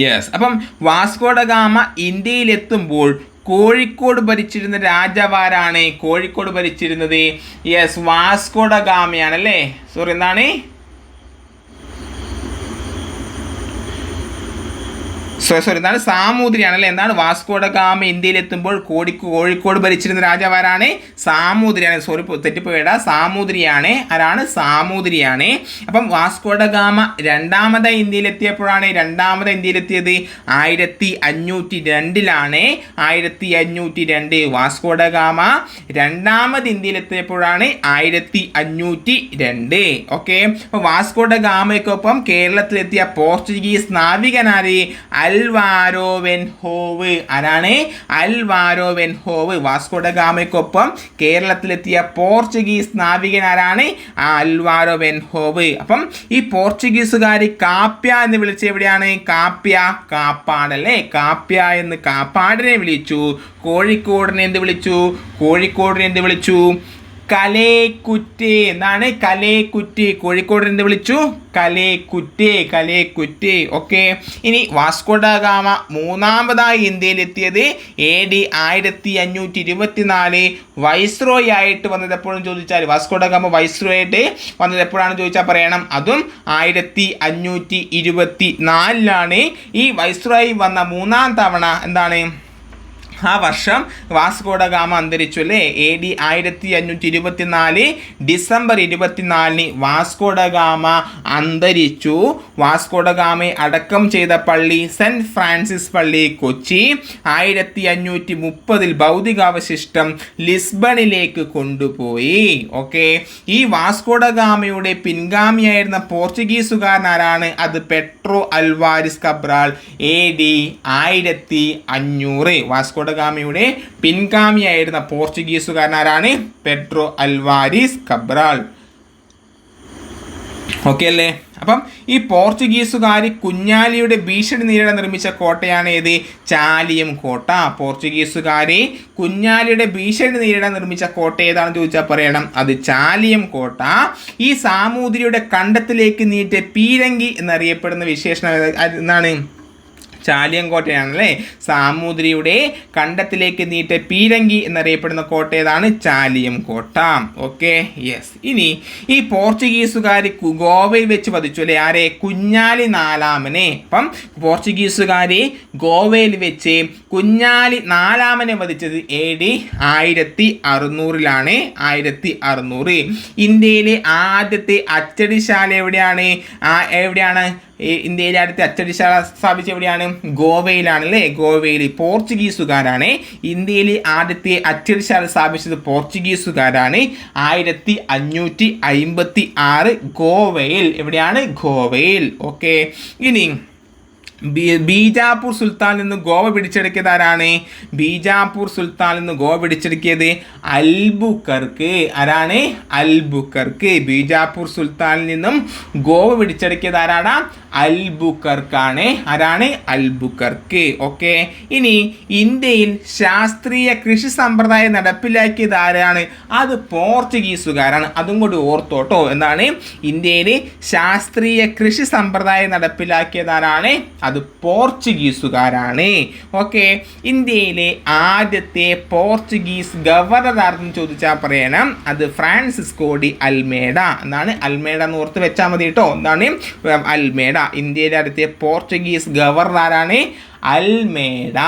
S1: യെസ്. അപ്പം വാസ്കോഡ ഗാമ ഇന്ത്യയിൽ എത്തുമ്പോൾ കോഴിക്കോട് ഭരിച്ചിരുന്ന രാജാവാരാണ്? കോഴിക്കോട് ഭരിച്ചിരുന്നത് യെസ് വാസ്കോഡ ഗാമയാണ് അല്ലേ? സോറി, എന്താണ്? എന്താണ്? സാമൂതിരിയാണ് അല്ലേ? എന്താണ്? വാസ്കോഡ ഗാമ ഇന്ത്യയിൽ എത്തുമ്പോൾ കോഴിക്കോട് ഭരിച്ചിരുന്ന രാജാവാരാണ്? സാമൂതിരിയാണ്. സോറി, തെറ്റിപ്പോയിട. സാമൂതിരിയാണ്. ആരാണ്? സാമൂതിരിയാണ്. അപ്പം വാസ്കോഡ ഗാമ രണ്ടാമതായി ഇന്ത്യയിലെത്തിയപ്പോഴാണ്? ഇന്ത്യയിലെത്തിയത് 1502 1502. വാസ്കോഡ ഗാമ രണ്ടാമത് ഇന്ത്യയിലെത്തിയപ്പോഴാണ് 1502. ഓക്കെ. അപ്പോൾ വാസ്കോഡ ഗാമയ്ക്കൊപ്പം കേരളത്തിലെത്തിയ പോർച്ചുഗീസ് നാവികനാര്? Alvaro Velho. ആരാണ്? Alvaro Velho. വാസ്കോഡ ഗാമയ്ക്കൊപ്പം കേരളത്തിലെത്തിയ പോർച്ചുഗീസ് നാവികൻ ആരാണ്? Alvaro Velho. അപ്പം ഈ പോർച്ചുഗീസുകാർ കാപ്യ എന്ന് വിളിച്ച എവിടെയാണ്? കാപ്പാടല്ലേ? കാപ്യ എന്ന് കാപ്പാടിനെ വിളിച്ചു. കോഴിക്കോടിനെ എന്ത് വിളിച്ചു? കലേക്കുറ്റ്. എന്താണ്? കലേക്കുറ്റ്. കോഴിക്കോട് എന്ത് വിളിച്ചു? കലേക്കുറ്റ്. ഓക്കെ. ഇനി വാസ്കോഡ ഗാമ മൂന്നാമതായി ഇന്ത്യയിലെത്തിയത് AD 1524 വൈസ്രോയി ആയിട്ട് വന്നത് എപ്പോഴും ചോദിച്ചാൽ, വാസ്കോഡ ഗാമ വൈസ്രോയി ആയിട്ട് വന്നത് എപ്പോഴാണ് ചോദിച്ചാൽ പറയണം. അതും 1524 ഈ വൈസ്രോയി വന്ന മൂന്നാം തവണ എന്താണ്? ആ വർഷം വാസ്കോഡ ഗാമ അന്തരിച്ചു അല്ലേ? AD 1524 ഡിസംബർ 24 വാസ്കോഡ ഗാമ അന്തരിച്ചു. വാസ്കോഡ ഗാമയെ അടക്കം ചെയ്ത പള്ളി സെന്റ് ഫ്രാൻസിസ് പള്ളി, കൊച്ചി. 1530 ഭൗതികാവശിഷ്ടം ലിസ്ബണിലേക്ക് കൊണ്ടുപോയി. ഓക്കെ. ഈ വാസ്കോഡ ഗാമയുടെ പിൻഗാമിയായിരുന്ന പോർച്ചുഗീസുകാരനാരാണ്? അത് Pedro Alvares Cabral. AD 1500. Vasco da ഗാമയുടെ പിൻഗാമിയായിരുന്ന പോർച്ചുഗീസുകാരനാരാണ്? Pedro Alvares Cabral. ഓക്കെ അല്ലേ? അപ്പം ഈ പോർച്ചുഗീസുകാർ കുഞ്ഞാലിയുടെ ഭീഷണി നേരിടാൻ നിർമ്മിച്ച കോട്ടയാണ് ഏത്? ചാലിയം കോട്ട. പോർച്ചുഗീസുകാർ കുഞ്ഞാലിയുടെ ഭീഷണി നേരിടാൻ നിർമ്മിച്ച കോട്ട ഏതാണെന്ന് ചോദിച്ചാൽ പറയണം. അത് ചാലിയം കോട്ട. ഈ സാമൂതിരിയുടെ കണ്ടത്തിലേക്ക് നീട്ടിയ പീരങ്കി എന്നറിയപ്പെടുന്ന വിശേഷണം എന്താണ്? ചാലിയം കോട്ടയാണല്ലേ. സാമൂതിരിയുടെ കണ്ടത്തിലേക്ക് നീട്ട പീരങ്കി എന്നറിയപ്പെടുന്ന കോട്ട ഏതാണ്? ചാലിയം കോട്ട. ഓക്കെ. യെസ്. ഇനി ഈ പോർച്ചുഗീസുകാർ ഗോവയിൽ വെച്ച് വധിച്ചു അല്ലേ? ആരെ? കുഞ്ഞാലി നാലാമനെ. അപ്പം പോർച്ചുഗീസുകാർ ഗോവയിൽ വെച്ച് കുഞ്ഞാലി നാലാമനെ വധിച്ചത് AD 1600. 1600. ഇന്ത്യയിലെ ആദ്യത്തെ അച്ചടിശാല എവിടെയാണ്? ഇന്ത്യയിലെ അടുത്ത അച്ചടിശാല സ്ഥാപിച്ച എവിടെയാണ്? ഗോവയിലാണ് അല്ലേ? ഗോവയിൽ. പോർച്ചുഗീസുകാരാണ്. ഇന്ത്യയിലെ ആദ്യത്തെ അച്ചടിശാല സ്ഥാപിച്ചത് പോർച്ചുഗീസുകാരാണ്. 1556 ഗോവയിൽ. എവിടെയാണ്? ഗോവയിൽ. ഓക്കെ. ഇനി ബീജാപ്പൂർ സുൽത്താനിൽ നിന്ന് ഗോവ പിടിച്ചെടുക്കിയത് ആരാണ്? ബീജാപ്പൂർ സുൽത്താനിൽ നിന്ന് ഗോവ പിടിച്ചെടുക്കിയത് അൽബുക്കർക്ക്. ആരാണ്? അൽബുക്കർക്ക്. ബീജാപ്പൂർ സുൽത്താനിൽ നിന്നും ഗോവ പിടിച്ചെടുക്കിയത് ആരാണ്? അൽബുക്കർക്കാണ്. ആരാണ്? അൽബുക്കർക്ക്. ഓക്കെ. ഇനി ഇന്ത്യയിൽ ശാസ്ത്രീയ കൃഷി സമ്പ്രദായം നടപ്പിലാക്കിയത് ആരാണ്? അത് പോർച്ചുഗീസുകാരാണ്. അതും കൂടി ഓർത്തോട്ടോ. എന്താണ്? ഇന്ത്യയിൽ ശാസ്ത്രീയ കൃഷി സമ്പ്രദായം നടപ്പിലാക്കിയത് ആരാണ്? അത് പോർച്ചുഗീസുകാരാണ്. ഓക്കെ. ഇന്ത്യയിലെ ആദ്യത്തെ പോർച്ചുഗീസ് ഗവർണർ ആരെന്ന് ചോദിച്ചാൽ പറയണം. അത് ഫ്രാൻസിസ്കോ ഡി അൽമേഡ. എന്താണ്? അൽമേഡ എന്ന് ഓർത്ത് വെച്ചാൽ മതി കേട്ടോ. എന്താണ്? അൽമേഡ. ഇന്ത്യയിലെ ആദ്യത്തെ പോർച്ചുഗീസ് ഗവർണർ ആരാണ്? അൽമേഡ.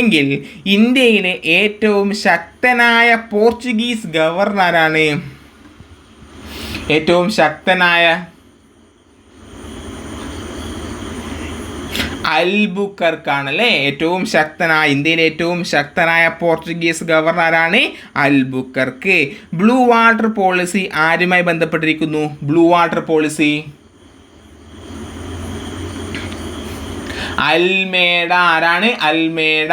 S1: എങ്കിൽ ഇന്ത്യയിലെ ഏറ്റവും ശക്തനായ പോർച്ചുഗീസ് ഗവർണർ ആരാണ്? ഏറ്റവും ശക്തനായ അൽബുക്കർക്കാണല്ലേ. ഏറ്റവും ശക്തനായ ഇന്ത്യയിലെ ഏറ്റവും ശക്തനായ പോർച്ചുഗീസ് ഗവർണറാണ് അൽബുക്കർക്ക്. ബ്ലൂ വാട്ടർ പോളിസി ആരുമായി ബന്ധപ്പെട്ടിരിക്കുന്നു? Blue water policy Almeida. ആരാണ്? അൽമേഡ.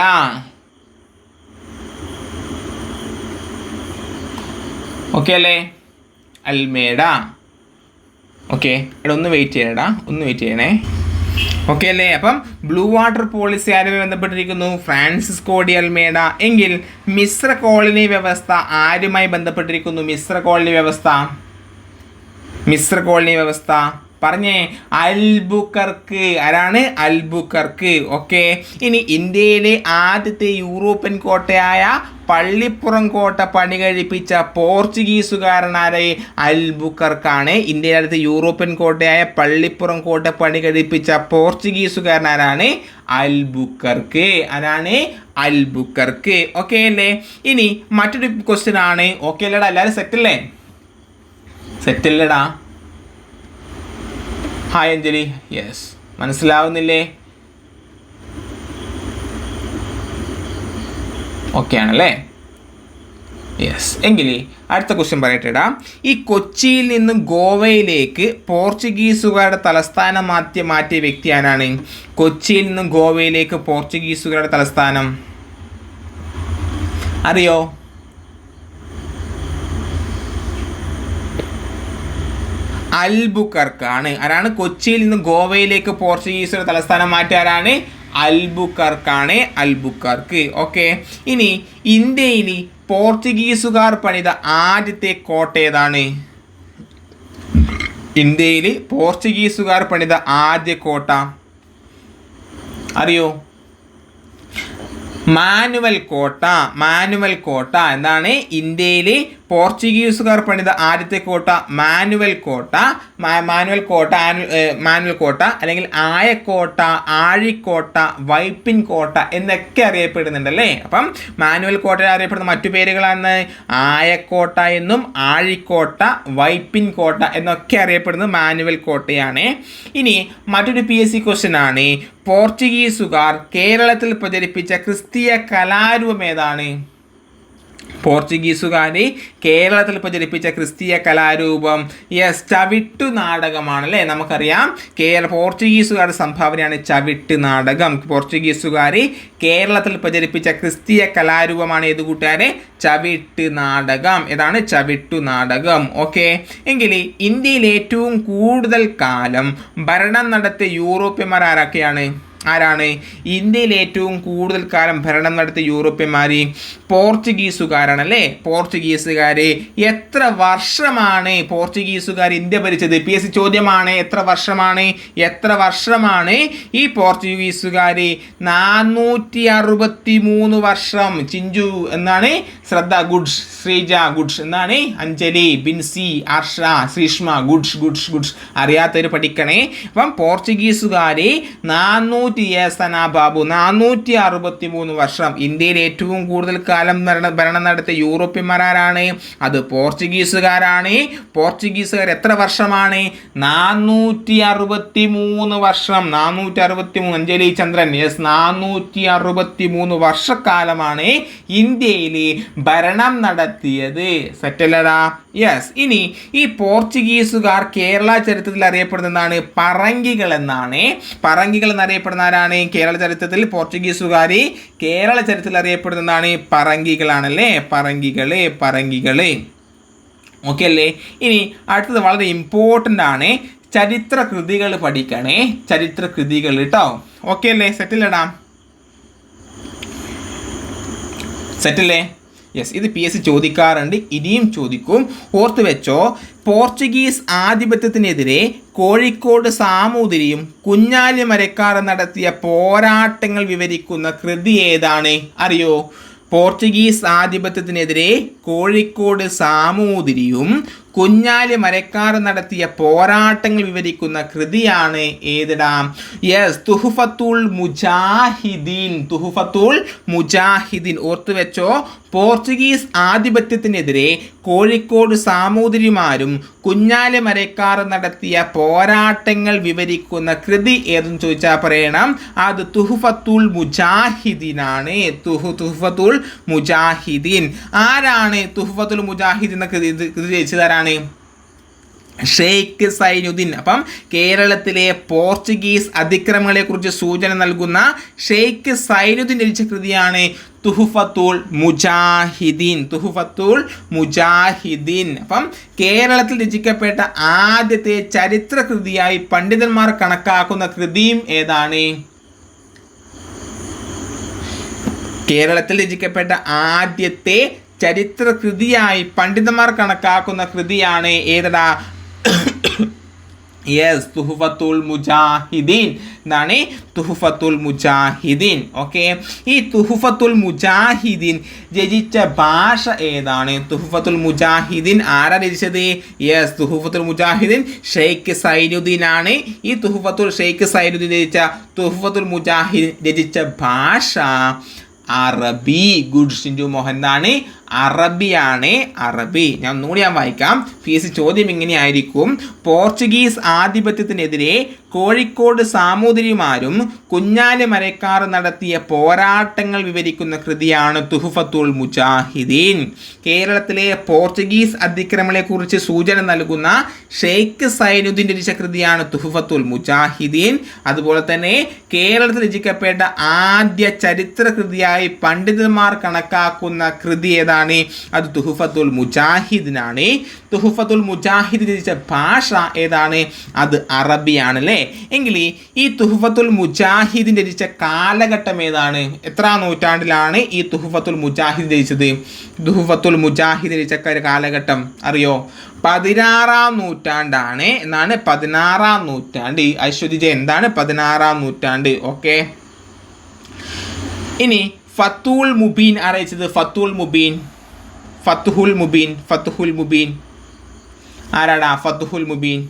S1: ഓക്കെ അല്ലേ? അൽമേഡ. ഓക്കെ, ഇവിടെ ഒന്ന് വെയിറ്റ് ചെയ്യണേ. ഓക്കെ അല്ലേ? അപ്പം ബ്ലൂ വാട്ടർ പോളിസി ആരുമായി ബന്ധപ്പെട്ടിരിക്കുന്നു? Francisco de Almeida. എങ്കിൽ മിശ്ര കോളനി വ്യവസ്ഥ ആരുമായി ബന്ധപ്പെട്ടിരിക്കുന്നു? മിശ്ര കോളനി വ്യവസ്ഥ പറഞ്ഞേ, അൽബുക്കർക്ക്. ആരാണ്? അൽബുക്കർക്ക്. ഓക്കെ, ഇനി ഇന്ത്യയിലെ ആദ്യത്തെ യൂറോപ്യൻ കോട്ടയായ പള്ളിപ്പുറം കോട്ട പണി കഴിപ്പിച്ച പോർച്ചുഗീസുകാരനാരെ? അൽബുക്കർക്കാണ്. ഇന്ത്യയിലെ ആദ്യത്തെ യൂറോപ്യൻ കോട്ടയായ പള്ളിപ്പുറം കോട്ട പണി കഴിപ്പിച്ച പോർച്ചുഗീസുകാരനാരാണ്? അൽബുക്കർക്ക്. ആരാണ്? അൽബുക്കർക്ക്. ഓക്കെ അല്ലേ? ഇനി മറ്റൊരു ക്വസ്റ്റ്യൻ ആണ്. ഓക്കെ അല്ലേടാ? എല്ലാവരും സെറ്റല്ലേടാ? ഹായ് അഞ്ജലി. യെസ്, മനസ്സിലാവുന്നില്ലേ? ഓക്കെ ആണല്ലേ? യെസ്. എങ്കിൽ അടുത്ത ക്വസ്റ്റ്യൻ പറയട്ടെടാ. ഈ കൊച്ചിയിൽ നിന്നും ഗോവയിലേക്ക് പോർച്ചുഗീസുകാരുടെ തലസ്ഥാനം മാറ്റിയ വ്യക്തി ആരാണ്? കൊച്ചിയിൽ നിന്നും ഗോവയിലേക്ക് പോർച്ചുഗീസുകാരുടെ തലസ്ഥാനം അറിയോ? അൽബുക്കർക്കാണ്. ആരാണ്? കൊച്ചിയിൽ നിന്ന് ഗോവയിലേക്ക് പോർച്ചുഗീസുകാരുടെ തലസ്ഥാനം മാറ്റിയ ആരാണ്? അൽബുക്കർക്കാണ്. അൽബുക്കർക്ക്. ഓക്കെ, ഇനി ഇന്ത്യയിൽ പോർച്ചുഗീസുകാർ പണിത ആദ്യത്തെ കോട്ട ഏതാണ്? ഇന്ത്യയിൽ പോർച്ചുഗീസുകാർ പണിത ആദ്യ കോട്ട അറിയോ? മാനുവൽ കോട്ട. എന്താണ്? ഇന്ത്യയിൽ പോർച്ചുഗീസുകാർ പണിത ആദ്യത്തെ കോട്ട മാനുവൽ കോട്ട അല്ലെങ്കിൽ ആയക്കോട്ട, ആഴിക്കോട്ട, വൈപ്പിൻ കോട്ട എന്നൊക്കെ അറിയപ്പെടുന്നുണ്ടല്ലേ. അപ്പം മാനുവൽ കോട്ട അറിയപ്പെടുന്ന മറ്റു പേരുകളാണ് ആയക്കോട്ട എന്നും ആഴിക്കോട്ട, വൈപ്പിൻ കോട്ട എന്നൊക്കെ അറിയപ്പെടുന്നത് മാനുവൽ കോട്ടയാണ്. ഇനി മറ്റൊരു PSC ക്വസ്റ്റ്യൻ ആണ്. പോർച്ചുഗീസുകാർ കേരളത്തിൽ പ്രചരിപ്പിച്ച ക്രിസ്തീയ കലാരൂപം ഏതാണ്? പോർച്ചുഗീസുകാർ കേരളത്തിൽ പ്രചരിപ്പിച്ച ക്രിസ്തീയ കലാരൂപം ചവിട്ടു നാടകമാണല്ലേ. നമുക്കറിയാം പോർച്ചുഗീസുകാരുടെ സംഭാവനയാണ് ചവിട്ട് നാടകം. പോർച്ചുഗീസുകാർ കേരളത്തിൽ പ്രചരിപ്പിച്ച ക്രിസ്തീയ കലാരൂപമാണ് ഏത് കൂട്ടുകാരെ? ചവിട്ട് നാടകം. ഏതാണ്? ചവിട്ടു നാടകം. ഓക്കെ, എങ്കിൽ ഇന്ത്യയിൽ ഏറ്റവും കൂടുതൽ കാലം ഭരണം നടത്തിയ യൂറോപ്യന്മാർ ആരാണ്? ഇന്ത്യയിൽ ഏറ്റവും കൂടുതൽ കാലം ഭരണം നടത്തിയ യൂറോപ്യന്മാർ പോർച്ചുഗീസുകാരാണല്ലേ. പോർച്ചുഗീസുകാർ എത്ര വർഷമാണ് പോർച്ചുഗീസുകാർ ഇന്ത്യ ഭരിച്ചത്? PSC ചോദ്യമാണ്. എത്ര വർഷമാണ് ഈ പോർച്ചുഗീസുകാർ? 463 വർഷം. ചിഞ്ചു എന്നാണ്? ശ്രദ്ധ ഗുഡ്സ്. ശ്രീജ ഗുഡ്സ് എന്നാണ്? അഞ്ജലി, ബിൻസി, ആർഷ, ശ്രീഷ്മ ഗുഡ്സ്. അറിയാത്തവർ പഠിക്കണേ. അപ്പം പോർച്ചുഗീസുകാർ 463 വർഷം. ഇന്ത്യയിൽ ഏറ്റവും കൂടുതൽ കാലം ഭരണം നടത്തിയ യൂറോപ്യന്മാരാണ്? അത് പോർച്ചുഗീസുകാരാണ്. പോർച്ചുഗീസുകാർ എത്ര വർഷമാണ്? 463 വർഷം. 463. അഞ്ജലി ചന്ദ്രൻ. 463 വർഷക്കാലമാണ് ഇന്ത്യയിൽ ഭരണം നടത്തിയത്. സെറ്റല്ലടാ? യെസ്. ഇനി ഈ പോർച്ചുഗീസുകാർ കേരള ചരിത്രത്തിൽ അറിയപ്പെടുന്നതാണ് പറങ്കികൾ എന്നറിയപ്പെടുന്ന ആരാണ്? കേരള ചരിത്രത്തിൽ പോർച്ചുഗീസുകാർ കേരള ചരിത്രത്തിൽ അറിയപ്പെടുന്നതാണ് പറങ്കികളാണല്ലേ. പറങ്കികള്. ഓക്കെ അല്ലേ? ഇനി അടുത്തത് വളരെ ഇമ്പോർട്ടൻ്റ് ആണ്. ചരിത്ര കൃതികൾ പഠിക്കണേ. ചരിത്ര കൃതികൾ കേട്ടോ. ഓക്കെ അല്ലേ? സെറ്റല്ലേ? യെസ്, ഇത് PSC ചോദിക്കാറുണ്ട്, ഇനിയും ചോദിക്കും. ഓർത്ത് വെച്ചോ. പോർച്ചുഗീസ് ആധിപത്യത്തിനെതിരെ കോഴിക്കോട് സാമൂതിരിയും കുഞ്ഞാലി മരക്കാറും നടത്തിയ പോരാട്ടങ്ങൾ വിവരിക്കുന്ന കൃതി ഏതാണ്? അറിയോ? പോർച്ചുഗീസ് ആധിപത്യത്തിനെതിരെ കോഴിക്കോട് സാമൂതിരിയും കുഞ്ഞാലി മരക്കാർ നടത്തിയ പോരാട്ടങ്ങൾ വിവരിക്കുന്ന കൃതിയാണ് ഏതിടാ? തുഹ്ഫത്തുൽ മുജാഹിദീൻ. ഓർത്തു വെച്ചോ. പോർച്ചുഗീസ് ആധിപത്യത്തിനെതിരെ കോഴിക്കോട് സാമൂതിരിമാരും കുഞ്ഞാലി മരക്കാർ നടത്തിയ പോരാട്ടങ്ങൾ വിവരിക്കുന്ന കൃതി ഏതെന്ന് ചോദിച്ചാൽ പറയണം, അത് തുഹ്ഫത്തുൽ മുജാഹിദീനാണ്. തുഹ്ഫത്തുൽ മുജാഹിദീൻ. ആരാണ് തുഹ്ഫത്തുൽ മുജാഹിദീൻ എന്ന കൃതി രചിച്ചതാരാണ്? ഷെയ്ഖ് സൈനുദ്ദീൻ. അപ്പം കേരളത്തിലെ പോർച്ചുഗീസ് അതിക്രമങ്ങളെക്കുറിച്ച് സൂചന നൽകുന്ന ഷെയ്ഖ് സൈനുദ്ദീൻ രചിച്ച കൃതിയാണ് തുഹ്ഫത്തുൽ മുജാഹിദീൻ. തുഹ്ഫത്തുൽ മുജാഹിദീൻ. അപ്പം കേരളത്തിൽ രചിക്കപ്പെട്ട ആദ്യത്തെ ചരിത്ര കൃതിയായി പണ്ഡിതന്മാർ കണക്കാക്കുന്ന കൃതിയും ഏതാണ്? കേരളത്തിൽ രചിക്കപ്പെട്ട ആദ്യത്തെ ചരിത്ര കൃതിയായി പണ്ഡിതന്മാർ കണക്കാക്കുന്ന കൃതിയാണ് ഏതാ? യെസ്, തുഹ്ഫത്തുൽ മുജാഹിദീൻ. എന്താണ്? തുഹ്ഫത്തുൽ മുജാഹിദീൻ. ഓക്കെ, ഈ തുഹ്ഫത്തുൽ മുജാഹിദീൻ രചിച്ച ഭാഷ ഏതാണ്? തുഹ്ഫത്തുൽ മുജാഹിദീൻ ആരാ രചിച്ചത്? യെസ്, തുഹ്ഫത്തുൽ മുജാഹിദീൻ ഷെയ്ഖ് സൈനുദ്ദീൻ ആണ്. ഈ ഷെയ്ഖ് സൈനുദ്ദീൻ രചിച്ച തുഹ്ഫത്തുൽ മുജാഹിദീൻ രചിച്ച ഭാഷ അറബി. ഗുഡ് ഷിൻഡു മോഹൻ. എന്താണ്? അറബിയാണ്. അറബി. ഞാൻ ഒന്നുകൂടി വായിക്കാം. ഫീസ് ചോദ്യം ഇങ്ങനെയായിരിക്കും: പോർച്ചുഗീസ് ആധിപത്യത്തിനെതിരെ കോഴിക്കോട് സാമൂതിരിമാരും കുഞ്ഞാലി മരക്കാർ നടത്തിയ പോരാട്ടങ്ങൾ വിവരിക്കുന്ന കൃതിയാണ് തുഹ്ഫത്തുൽ മുജാഹിദീൻ. കേരളത്തിലെ പോർച്ചുഗീസ് അതിക്രമങ്ങളെക്കുറിച്ച് സൂചന നൽകുന്ന ഷെയ്ഖ് സൈനുദ്ദീൻ രചിച്ച കൃതിയാണ് തുഹ്ഫത്തുൽ മുജാഹിദീൻ. അതുപോലെ തന്നെ കേരളത്തിൽ രചിക്കപ്പെട്ട ആദ്യ ചരിത്ര കൃതിയായി പണ്ഡിതന്മാർ കണക്കാക്കുന്ന കൃതി ഏതാണ്? അത് തുഹ്ഫത്തുൽ മുജാഹിദിനാണ്. തുഹ്ഫത്തുൽ മുജാഹിദ് രചിച്ച ഭാഷ ഏതാണ്? അത് അറബിയാണ് അല്ലേ? എങ്കിൽ ഈ തുഹ്ഫത്തുൽ മുജാഹിദ് രചിച്ച കാലഘട്ടം ഏതാണ്? എത്ര നൂറ്റാണ്ടിലാണ് ഈ തുഹ്ഫത്തുൽ മുജാഹിദ് രചിച്ചത്? തുഹ്ഫത്തുൽ മുജാഹിദ് രചിച്ച കാലഘട്ടം അറിയോ? 16-ാം നൂറ്റാണ്ടാണ്. എന്നാണ് 16-ാം നൂറ്റാണ്ട്. ഐശ്വര്യ എന്താണ് 16-ാം നൂറ്റാണ്ട്? ഓക്കെ, ഇനി ഫത്തുൽ മുബീൻ അറിയിച്ചത്? ഫത്തുൽ മുബീൻ, ഫത്തുഹുൽ മുബീൻ, ഫത്തുഹുൽ മുബീൻ ആരാടാ? ഫത്തുഹുൽ മുബീൻ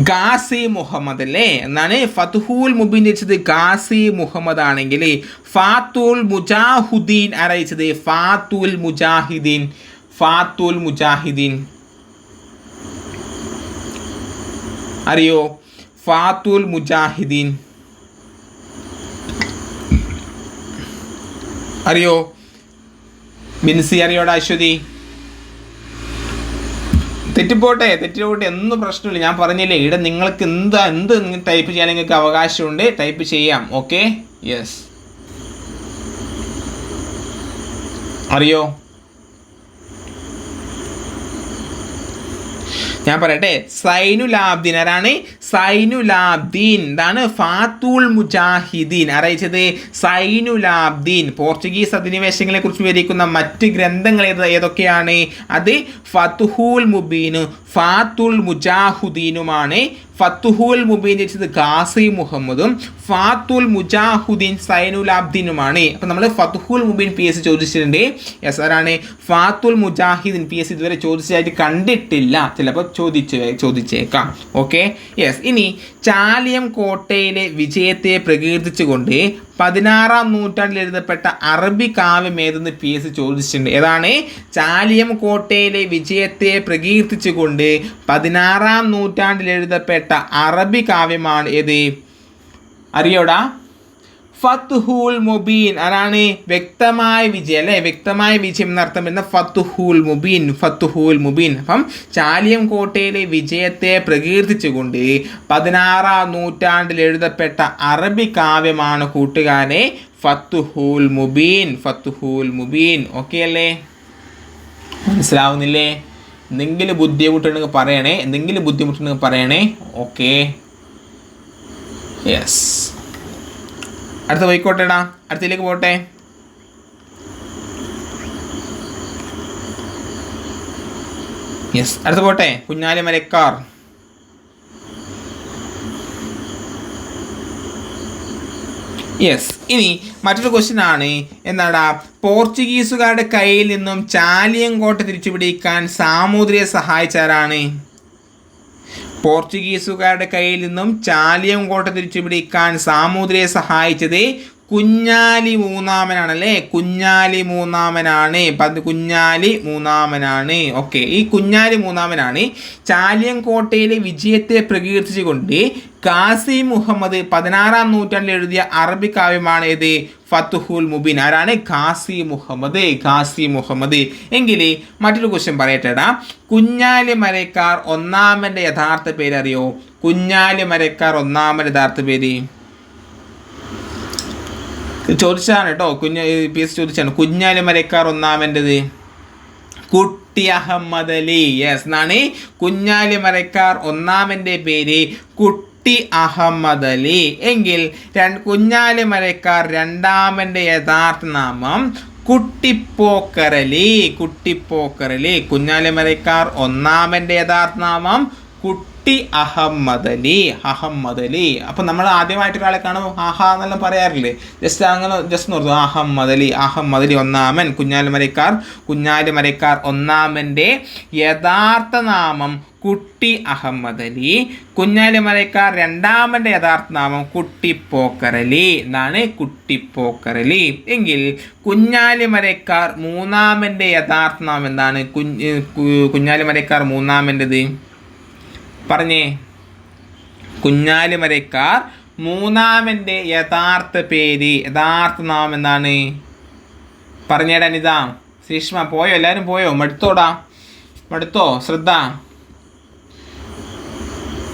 S1: ഗാസി മുഹമ്മദ് അല്ലേ? എന്നാണ് ഫത്തുഹുൽ മുബീൻ രചിച്ചത് ഗാസി മുഹമ്മദ് ആണെങ്കിൽ ഫാത്തുൽ മുജാഹിദീൻ അറിയിച്ചത്? ഫാത്തുൽ മുജാഹിദീൻ, ഫാത്തുൽ മുജാഹിദീൻ അറിയോ? ഫാത്തുൽ മുജാഹിദീൻ അറിയോ? ബിൻസി അറിയോടാ? അശ്വതി തെറ്റിപ്പോട്ടെ ഒന്നും പ്രശ്നമില്ല. ഞാൻ പറഞ്ഞില്ലേ, ഇവിടെ നിങ്ങൾക്ക് എന്ത് ടൈപ്പ് ചെയ്യാൻ നിങ്ങൾക്ക് അവകാശമുണ്ട്, ടൈപ്പ് ചെയ്യാം. Okay, yes. അറിയോ? ഞാൻ പറയട്ടെ, സൈനുലാബ്ദീൻ ആരാണ്? സൈനുലാബ്ദീൻ. എന്താണ്? ഫാത്തുൽ മുജാഹിദീൻ അറിയിച്ചത്? സൈനുലാബ്ദീൻ. പോർച്ചുഗീസ് അധിനിവേശങ്ങളെ കുറിച്ച് വിവരിക്കുന്ന മറ്റ് ഗ്രന്ഥങ്ങൾ ഏതൊക്കെയാണ്? അത് ഫത്തുഹുൽ മുബീനും ഫാത്തുൽ മുജാഹിദീനുമാണ്. ഫത്തുഹുൽ മുബീൻ രചിച്ചത് ഗാസി മുഹമ്മദും ഫാത്തുൽ മുജാഹിദീൻ സൈനുലാബ്ദീനുമാണ്. അപ്പം നമ്മൾ ഫത്തുഹുൽ മുബീൻ PSC ചോദിച്ചിട്ടുണ്ട്. യെസ്, ആരാണ്? ഫാത്തുൽ മുജാഹിദീൻ. PSC ഇതുവരെ ചോദിച്ചതായിട്ട് കണ്ടിട്ടില്ല, ചിലപ്പോൾ ചോദിച്ചേക്കാം. Okay, yes. ഇനി ചാലിയം കോട്ടയിലെ വിജയത്തെ പ്രകീർത്തിച്ചുകൊണ്ട് 16-ാം നൂറ്റാണ്ടിൽ എഴുതപ്പെട്ട അറബി കാവ്യം ഏതെന്ന് PSC ചോദിച്ചിട്ടുണ്ട്. ഏതാണ്? ചാലിയം കോട്ടയിലെ വിജയത്തെ പ്രകീർത്തിച്ചുകൊണ്ട് 16-ാം നൂറ്റാണ്ടിൽ എഴുതപ്പെട്ട അറബി കാവ്യമാണ് ഏത്? അറിയോടാ? ഫത്തുഹുൽ മുബീൻ. ആരാണ്? വ്യക്തമായ വിജയം അല്ലേ? വ്യക്തമായ വിജയം എന്നർത്ഥം വരുന്ന ഫത്തുഹുൽ മുബീൻ, ഫത്തുഹുൽ മുബീൻ. അപ്പം ചാലിയം കോട്ടയിലെ വിജയത്തെ പ്രകീർത്തിച്ചുകൊണ്ട് 16-ാം നൂറ്റാണ്ടിൽ എഴുതപ്പെട്ട അറബി കാവ്യമാണ് കൂട്ടുകാരെ ഫത്തുഹുൽ മുബീൻ, ഫത്തുഹുൽ മുബീൻ. ഓക്കെ അല്ലേ? മനസ്സിലാവുന്നില്ലേ? എന്തെങ്കിലും ബുദ്ധിമുട്ടുണ്ടെങ്കിൽ പറയണേ. Okay, yes. അടുത്ത പോയിക്കോട്ടെടാ, അടുത്തതിലേക്ക് പോട്ടെ. യെസ്, അടുത്ത് പോട്ടെ. കുഞ്ഞാലി മരക്കാർ. യെസ്. ഇനി മറ്റൊരു ക്വസ്റ്റ്യൻ ആണ്. എന്താടാ? പോർച്ചുഗീസുകാരുടെ കയ്യിൽ നിന്നും ചാലിയം കോട്ട തിരിച്ചുപിടിക്കാൻ സാമൂതിരിയെ സഹായിച്ചാരാണ്? പോർച്ചുഗീസുകാരുടെ കയ്യിൽ നിന്നും ചാലിയം കോട്ട തിരിച്ചുപിടിക്കാൻ സാമൂതിരിയെ സഹായിച്ചത് കുഞ്ഞാലി മൂന്നാമനാണല്ലേ? കുഞ്ഞാലി മൂന്നാമനാണ്. ഓക്കെ, ഈ കുഞ്ഞാലി മൂന്നാമനാണ് ചാലിയം കോട്ടയിലെ വിജയത്തെ പ്രകീർത്തിച്ചുകൊണ്ട് ഖാസി മുഹമ്മദ് 16-ാം നൂറ്റാണ്ടിൽ എഴുതിയ അറബി കാവ്യമാണ് ഏത്? ഫത്തുഹുൽ മുബീൻ. ആരാണ്? ഖാസി മുഹമ്മദ്. എങ്കിൽ മറ്റൊരു ക്വസ്റ്റ്യൻ പറയട്ടെടാ. കുഞ്ഞാലി മരക്കാർ ഒന്നാമൻ്റെ യഥാർത്ഥ പേര് അറിയോ? കുഞ്ഞാലി മരക്കാർ ഒന്നാമൻ്റെ യഥാർത്ഥ പേര് ചോദിച്ചാണ് കേട്ടോ. PS ചോദിച്ചാണ്. കുഞ്ഞാലി മരക്കാർ ഒന്നാമൻ്റെത് കുട്ടി അഹമ്മദ് അലി. യെസ് എന്നാണ്. കുഞ്ഞാലി മരക്കാർ ഒന്നാമൻ്റെ പേര് കുട്ടി അഹമ്മദ് അലി. എങ്കിൽ കുഞ്ഞാലി മരക്കാർ രണ്ടാമൻ്റെ യഥാർത്ഥ നാമം കുട്ടിപ്പോക്കരലി. കുഞ്ഞാലി മരക്കാർ ഒന്നാമൻ്റെ യഥാർത്ഥ നാമം കുട്ടി അഹമ്മദ് അലി. അപ്പം നമ്മൾ ആദ്യമായിട്ട് ഒരാളെ കാണുമ്പോൾ ആഹാ എന്നെല്ലാം പറയാറില്ലേ? ജസ്റ്റ് ഓർത്തു. അഹമ്മദ് അലി ഒന്നാമൻ. കുഞ്ഞാലി മരക്കാർ ഒന്നാമൻ്റെ യഥാർത്ഥ നാമം കുട്ടി അഹമ്മദ് അലി. കുഞ്ഞാലി മരക്കാർ രണ്ടാമൻ്റെ യഥാർത്ഥ നാമം കുട്ടിപ്പോക്കരലി എന്നാണ്. കുട്ടിപ്പോക്കരലി. എങ്കിൽ കുഞ്ഞാലി മരക്കാർ മൂന്നാമൻ്റെ യഥാർത്ഥ നാമം എന്താണ്? കുഞ്ഞാലി മരക്കാർ മൂന്നാമൻ്റെത് പറഞ്ഞേ. കുഞ്ഞാലി മരക്കാർ മൂന്നാമൻ്റെ യഥാർത്ഥ നാമം എന്താണ്? പറഞ്ഞേടാ നിത. ശ്രീഷ്മ പോയോ? എല്ലാവരും പോയോ? മടുത്തോ? ശ്രദ്ധ.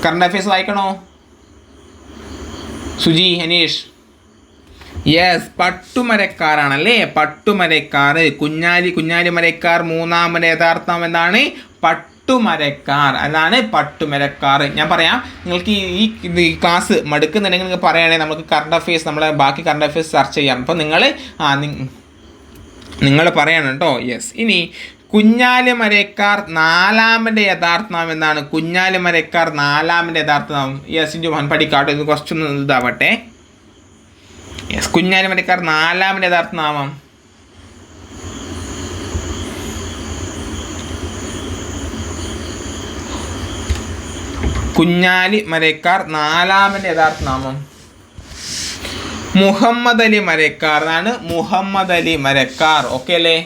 S1: കറണ്ട് അഫയേഴ്സ് വായിക്കണോ? സുജി, അനീഷ്. യെസ്, പട്ടുമരക്കാരാണല്ലേ. പട്ടുമരക്കാർ. കുഞ്ഞാലി മരക്കാർ മൂന്നാമൻ്റെ യഥാർത്ഥ നാമം എന്താണ്? പട്ടുമരക്കാർ. അതാണ് പട്ടുമരക്കാർ. ഞാൻ പറയാം, നിങ്ങൾക്ക് ഈ ക്ലാസ് മടുക്കുന്നുണ്ടെങ്കിൽ നിങ്ങൾക്ക് പറയുകയാണെങ്കിൽ നമുക്ക് കറണ്ട് അഫയേഴ്സ്, നമ്മളെ ബാക്കി കറണ്ട് അഫയേഴ്സ് ചർച്ച ചെയ്യാം. അപ്പോൾ നിങ്ങൾ പറയണം കേട്ടോ. യെസ്. ഇനി കുഞ്ഞാലി മരക്കാർ നാലാമൻ്റെ യഥാർത്ഥ നാമം എന്താണ്? കുഞ്ഞാലി മരക്കാർ നാലാമൻ്റെ യഥാർത്ഥ നാമം. യെസ് ജോഹാൻ പഠിക്കാട്ടോ. ഇത് കുറച്ചൊന്ന് ഇതാവട്ടെ. യെസ്, കുഞ്ഞാലി മരക്കാർ നാലാമൻ്റെ യഥാർത്ഥ നാമം കുഞ്ഞാലി മരക്കാർ നാലാമൻ്റെ യഥാർത്ഥ നാമം മുഹമ്മദ് അലി മരക്കാർ എന്നാണ്. മുഹമ്മദ് അലി മരക്കാർ. ഓക്കെ അല്ലേ?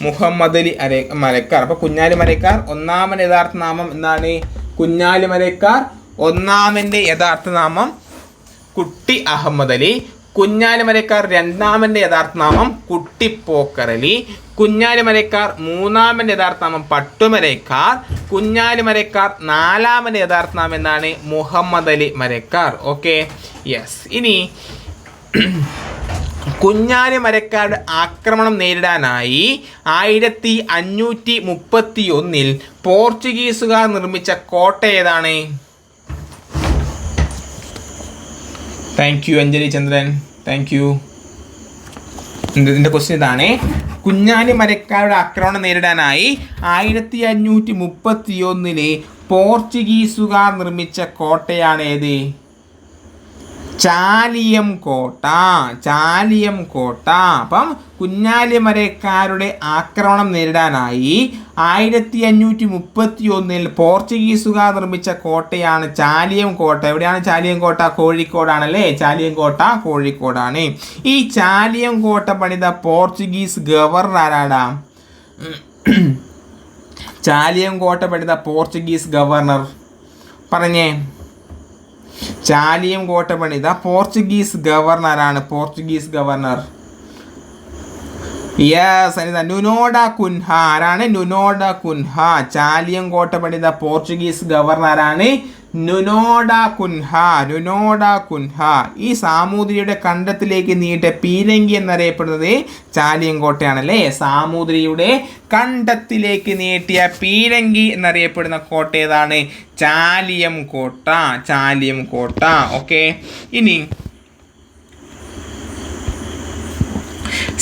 S1: മുഹമ്മദ് അലി മരക്കാർ. അപ്പോൾ കുഞ്ഞാലി മരക്കാർ ഒന്നാമൻ്റെ യഥാർത്ഥ നാമം എന്താണ്? കുഞ്ഞാലി മരക്കാർ ഒന്നാമൻ്റെ യഥാർത്ഥ നാമം കുട്ടി അഹമ്മദ് അലി. കുഞ്ഞാലി മരക്കാർ രണ്ടാമൻ്റെ യഥാർത്ഥ നാമം കുട്ടിപ്പോക്കരലി. കുഞ്ഞാലി മരക്കാർ മൂന്നാമൻ്റെ യഥാർത്ഥ നാമം പട്ടുമരക്കാർ. കുഞ്ഞാലി മരക്കാർ നാലാമൻ്റെ യഥാർത്ഥ നാമം എന്താണ്? മുഹമ്മദ് അലി മരക്കാർ. Okay, yes. ഇനി കുഞ്ഞാലി മരക്കാരുടെ ആക്രമണം നേരിടാനായി 1531 പോർച്ചുഗീസുകാർ നിർമ്മിച്ച കോട്ട ഏതാണ്? Thank you Anjali Chandran, thank you. ഇതിൻ്റെ ക്വസ്റ്റ്യൻ ഇതാണ്. കുഞ്ഞാലി മരക്കാരുടെ ആക്രമണം നേരിടാനായി 1531 പോർച്ചുഗീസുകാർ നിർമ്മിച്ച കോട്ടയാണ് ഏത്? ചാലിയം കോട്ട. അപ്പം കുഞ്ഞാലി മരക്കാരുടെ ആക്രമണം നേരിടാനായി 1531 പോർച്ചുഗീസുകാർ നിർമ്മിച്ച കോട്ടയാണ് ചാലിയം കോട്ട. എവിടെയാണ് ചാലിയം കോട്ട? കോഴിക്കോടാണല്ലേ. ചാലിയം കോട്ട കോഴിക്കോടാണ്. ഈ ചാലിയം കോട്ട പണിത പോർച്ചുഗീസ് ഗവർണർ ആരാടാ? ചാലിയം കോട്ട പണിത പോർച്ചുഗീസ് ഗവർണർ പറഞ്ഞേ. ചാലിയം കോട്ട പണിത പോർച്ചുഗീസ് ഗവർണറാണ്. Portuguese governor. Yes Anitha. Nuno da Cunha. ആരാണ്? Nuno da Cunha. ചാലിയം കോട്ട പണിത പോർച്ചുഗീസ് ഗവർണറാണ് നുനോഡ കുൻഹ. ഈ സാമൂതിരിയുടെ കണ്ടത്തിലേക്ക് നീട്ടിയ പീരങ്കി എന്നറിയപ്പെടുന്നത് ചാലിയം കോട്ടയാണല്ലേ. സാമൂതിരിയുടെ കണ്ടത്തിലേക്ക് നീട്ടിയ പീരങ്കി എന്നറിയപ്പെടുന്ന കോട്ട ഏതാണ്? ചാലിയം കോട്ട. ഓക്കെ. ഇനി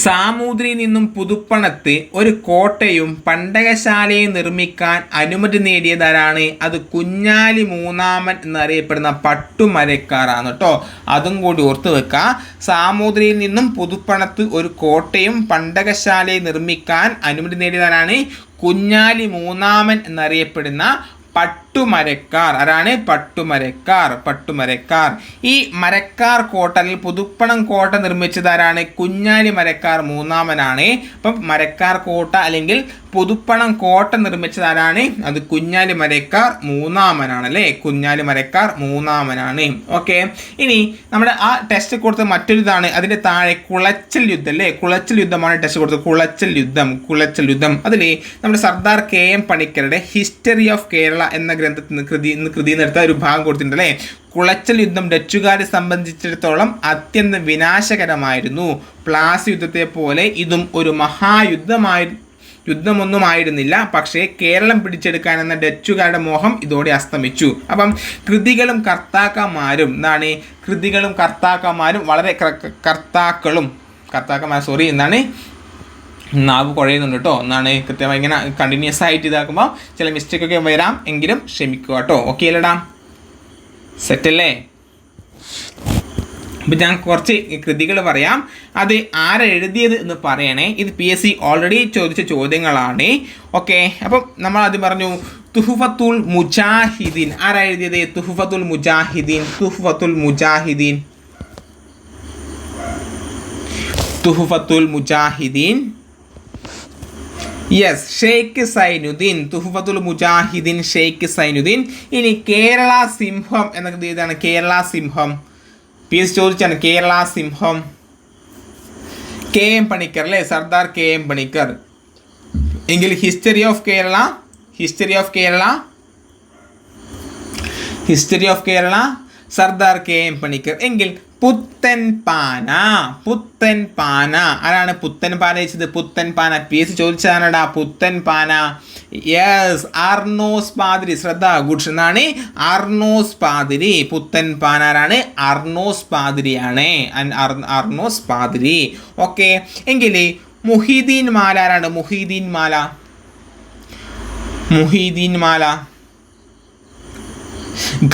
S1: സാമൂതിരിയിൽ നിന്നും പുതുപ്പണത്ത് ഒരു കോട്ടയും പണ്ടകശാലയും നിർമ്മിക്കാൻ അനുമതി നേടിയതാരാണ്? അത് കുഞ്ഞാലി മൂന്നാമൻ എന്നറിയപ്പെടുന്ന പട്ടുമരക്കാരാണ് കേട്ടോ. അതും കൂടി ഓർത്ത് വെക്കുക. സാമൂതിരിയിൽ നിന്നും പുതുപ്പണത്ത് ഒരു കോട്ടയും പണ്ടകശാലയും നിർമ്മിക്കാൻ അനുമതി നേടിയതാരാണ്? കുഞ്ഞാലി മൂന്നാമൻ എന്നറിയപ്പെടുന്ന പട്ടുമരക്കാർ. ആരാണ്? പട്ടുമരക്കാർ. ഈ മരക്കാർ കോട്ട അല്ലെങ്കിൽ പുതുപ്പണം കോട്ട നിർമ്മിച്ചതാരാണ്? കുഞ്ഞാലി മരക്കാർ മൂന്നാമനാണ്. അപ്പം മരക്കാർ കോട്ട അല്ലെങ്കിൽ പുതുപ്പണം കോട്ട നിർമ്മിച്ചതാരാണ്? അത് കുഞ്ഞാലി മരക്കാർ മൂന്നാമനാണ് അല്ലേ, കുഞ്ഞാലി മരക്കാർ മൂന്നാമനാണ്. ഓക്കെ, ഇനി നമ്മുടെ ആ ടെസ്റ്റ് കൊടുത്ത മറ്റൊരു ഇതാണ്, അതിൻ്റെ താഴെ കുളച്ചൽ യുദ്ധം അല്ലേ, കുളച്ചൽ യുദ്ധമാണ് ടെസ്റ്റ് കൊടുത്തത്. കുളച്ചൽ യുദ്ധം അതിൽ നമ്മുടെ സർദാർ KM പണിക്കരുടെ ഹിസ്റ്ററി ഓഫ് കേരള എന്ന ഗ്രന്ഥത്തിൽ കൃതിയിൽ നിന്ന് എടുത്ത ഒരു ഭാഗം കൊടുത്തിട്ടുണ്ട് അല്ലേ. കുളച്ചൽ യുദ്ധം ഡച്ചുകാരെ സംബന്ധിച്ചിടത്തോളം അത്യന്തം വിനാശകരമായിരുന്നു. പ്ലാസി യുദ്ധത്തെ പോലെ ഇതും ഒരു യുദ്ധമൊന്നുമായിരുന്നില്ല. പക്ഷേ കേരളം പിടിച്ചെടുക്കാൻ എന്ന ഡച്ചുകാരുടെ മോഹം ഇതോടെ അസ്തമിച്ചു. അപ്പം കൃതികളും കർത്താക്കന്മാരും വളരെ എന്താണ് നാവ് കുഴയുന്നുണ്ട് കേട്ടോ. എന്നാണ് കൃത്യമായി ഇങ്ങനെ കണ്ടിന്യൂസ് ആയിട്ട് ഇതാക്കുമ്പോൾ ചില മിസ്റ്റേക്കൊക്കെ വരാം, എങ്കിലും ക്ഷമിക്കുക കേട്ടോ. ഓക്കെ അല്ലടാ, സെറ്റല്ലേ? അപ്പം ഞാൻ കുറച്ച് കൃതികൾ പറയാം, അത് ആരാ എഴുതിയത് എന്ന് പറയണേ. ഇത് PSC ഓൾറെഡി ചോദിച്ച ചോദ്യങ്ങളാണ്. ഓക്കെ, അപ്പം നമ്മൾ ആദ്യം പറഞ്ഞു തുഹ്ഫത്തുൽ മുജാഹിദീൻ. ആരാ എഴുതിയത്? തുഹ്ഫത്തുൽ മുജാഹിദീൻ. യെസ്, ഷെയ്ഖ് സൈനുദ്ദീൻ. തുഹ്ഫത്തുൽ മുജാഹിദീൻ ഷെയ്ഖ് സൈനുദ്ദീൻ. ഇനി കേരള സിംഹം എന്ന കൃതി ഏതാണ്? കേരള സിംഹം PSC ചോദിച്ചാണ്. കേരള സിംഹം KM പണിക്കർ അല്ലേ, സർദാർ KM പണിക്കർ. എങ്കിൽ history of Kerala Sardar KM Panicker. എങ്കിൽ പുത്തൻ പാന ആരാണ് പുത്തൻ പാന വെച്ചത്? പുത്തൻ പാന PSC ചോദിച്ചതാണടാ പുത്തൻ പാന. യെസ്, അർണോസ് പാതിരി. ശ്രദ്ധ, ഗുഡ്സ്. എന്നാണ് അർണോസ് പാതിരി. പുത്തൻ പാന ആരാണ്? അർണോസ് പാതിരി. ഓക്കെ, എങ്കിൽ മുഹീദ്ദീൻ മാല ആരാണ്? മുഹീദ്ദീൻ മാല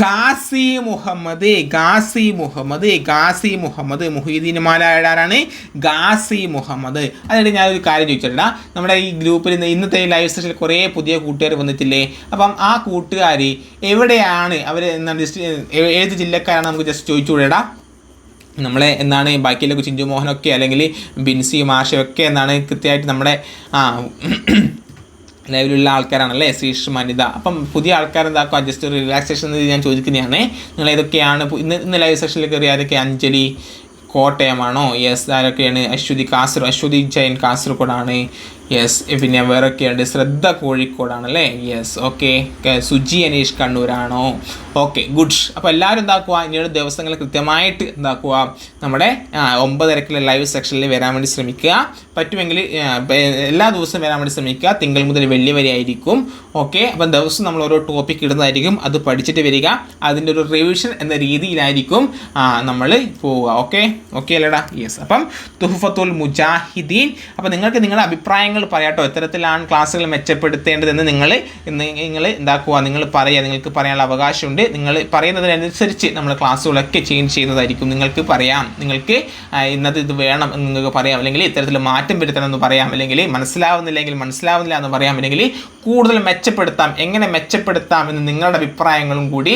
S1: ഗാസി മുഹമ്മദ്. മുഹീദ്ദീൻ മാല ആരാണ്? ഗാസി മുഹമ്മദ്. അതിനിടെ ഞാനൊരു കാര്യം ചോദിച്ചിട്ടാ, നമ്മുടെ ഈ ഗ്രൂപ്പിൽ ഇന്നത്തെ ലൈവ് സെഷനിൽ കുറേ പുതിയ കൂട്ടുകാർ വന്നിട്ടില്ലേ? അപ്പം ആ കൂട്ടുകാർ എവിടെയാണ്, അവർ ഏത് ജില്ലക്കാരാണ് നമുക്ക് ജസ്റ്റ് ചോദിച്ചുകൂടെടാ. നമ്മളെ എന്താണ് ബാക്കിയിലൊക്കെ ചിഞ്ചു മോഹനൊക്കെ അല്ലെങ്കിൽ ബിൻസി മാഷയൊക്കെ എന്നാണ് കൃത്യമായിട്ട് നമ്മുടെ ലൈവിലുള്ള ആൾക്കാരാണല്ലേ, ശ്രീഷ് മനിത. അപ്പം പുതിയ ആൾക്കാർ എന്താക്കുക, ജസ്റ്റ് ഒരു റിലാക്സേഷൻ ഞാൻ ചോദിക്കുന്നതാണ്. നിങ്ങൾ ഏതൊക്കെയാണ് ഇന്ന് ലൈവ് സെഷനിൽ കയറി? ആരൊക്കെ? അഞ്ജലി കോട്ടയമാണോ? യെസ്. ആരൊക്കെയാണ്? അശ്വതി ജൈൻ കാസർഗോഡാണ്. യെസ്. പിന്നെ വേറൊക്കെയുണ്ട്. ശ്രദ്ധ കോഴിക്കോടാണല്ലേ. യെസ്. ഓക്കെ. സുജി അനീഷ് കണ്ണൂരാണോ? Okay, good. അപ്പോൾ എല്ലാവരും എന്താക്കുക, ഇനിയുള്ള ദിവസങ്ങൾ കൃത്യമായിട്ട് എന്താക്കുക, നമ്മുടെ 9:30 ലൈവ് സെക്ഷനിൽ വരാൻ വേണ്ടി ശ്രമിക്കുക. പറ്റുമെങ്കിൽ എല്ലാ ദിവസവും വരാൻ വേണ്ടി ശ്രമിക്കുക. തിങ്കൾ മുതൽ വെള്ളി വരെ ആയിരിക്കും. ഓക്കെ, അപ്പം ദിവസം നമ്മൾ ഓരോ ടോപ്പിക് ഇടുന്നതായിരിക്കും. അത് പഠിച്ചിട്ട് വരിക. അതിൻ്റെ ഒരു റിവിഷൻ എന്ന രീതിയിലായിരിക്കും നമ്മൾ പോവുക. ഓക്കെ അല്ലേടാ? യെസ്. അപ്പം തുഹ്ഫത്തുൽ മുജാഹിദീൻ. അപ്പം നിങ്ങൾക്ക് നിങ്ങളുടെ അഭിപ്രായങ്ങൾ പറയാട്ടോ, എത്തരത്തിലാണ് ക്ലാസ്സുകൾ മെച്ചപ്പെടുത്തേണ്ടതെന്ന് നിങ്ങൾ എന്താക്കുക, നിങ്ങൾ പറയുക. നിങ്ങൾക്ക് പറയാനുള്ള അവകാശമുണ്ട്. നിങ്ങൾ പറയുന്നതിനനുസരിച്ച് നമ്മൾ ക്ലാസ്സുകളൊക്കെ ചേഞ്ച് ചെയ്യുന്നതായിരിക്കും. നിങ്ങൾക്ക് പറയാം, നിങ്ങൾക്ക് ഇന്നത് ഇത് വേണം എന്ന് നിങ്ങൾക്ക് പറയാം, അല്ലെങ്കിൽ ഇത്തരത്തിൽ മാറ്റം വരുത്തണം എന്ന് പറയാം, അല്ലെങ്കിൽ മനസ്സിലാവുന്നില്ല എന്ന് പറയാം, അല്ലെങ്കിൽ കൂടുതൽ മെച്ചപ്പെടുത്താം, എങ്ങനെ മെച്ചപ്പെടുത്താം എന്ന് നിങ്ങളുടെ അഭിപ്രായങ്ങളും കൂടി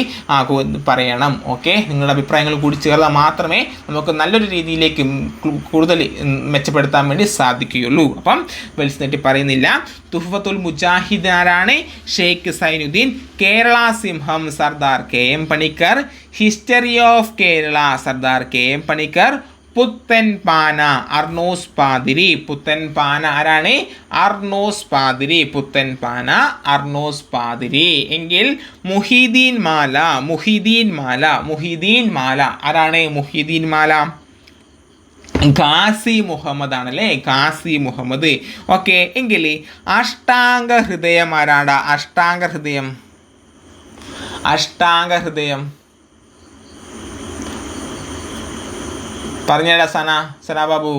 S1: പറയണം. ഓക്കെ, നിങ്ങളുടെ അഭിപ്രായങ്ങൾ കൂടി ചേർത്താൽ മാത്രമേ നമുക്ക് നല്ലൊരു രീതിയിലേക്ക് കൂടുതൽ മെച്ചപ്പെടുത്താൻ വേണ്ടി സാധിക്കുകയുള്ളൂ. അപ്പം വെൽസ്നെറ്റി പറയുന്നില്ല. തുഹ്ഫത്തുൽ മുജാഹിദ് ആരാണ്? ഷെയ്ഖ് സൈനുദ്ദീൻ. കേരള സിംഹം Sardar KM Panicker. History of Kerala Sardar KM Panicker. പുത്തൻ പാന അർണോസ് പാതിരി. പുത്തൻ പാന ആരാണ്? അർണോസ് പാതിരി. എങ്കിൽ മുഹീദ്ദീൻ മാല ആരാണ്? മുഹീദ്ദീൻ മാല ഗാസി മുഹമ്മദ് ആണല്ലേ, ഗാസി മുഹമ്മദ്. ഓക്കെ, എങ്കിൽ അഷ്ടാംഗ ഹൃദയം ആരാടാ? അഷ്ടാംഗ ഹൃദയം പറഞ്ഞേടാ സന ബാബു.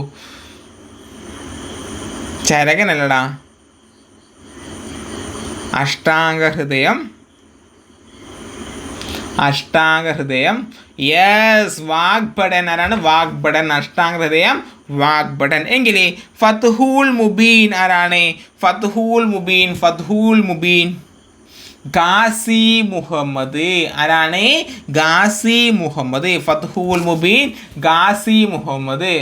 S1: ചരകനല്ലടാ. അഷ്ടാംഗ ഹൃദയം. യെസ്, വാഗ്ഭടൻ ആരാണ്? വാഗ്ഭടൻ. അഷ്ടാംഗ ഹൃദയം വാഗ്ഭടൻ. എങ്കിൽ ഫത്ഹുൽ മുബീൻ ആരാണ്? ഫത്ഹുൽ മുബീൻ ഗാസി മുഹമ്മദ് ആരാണ്? ഗാസി മുഹമ്മദ്. ഫത്ഹുൽ മുബീൻ ഗാസി മുഹമ്മദ്.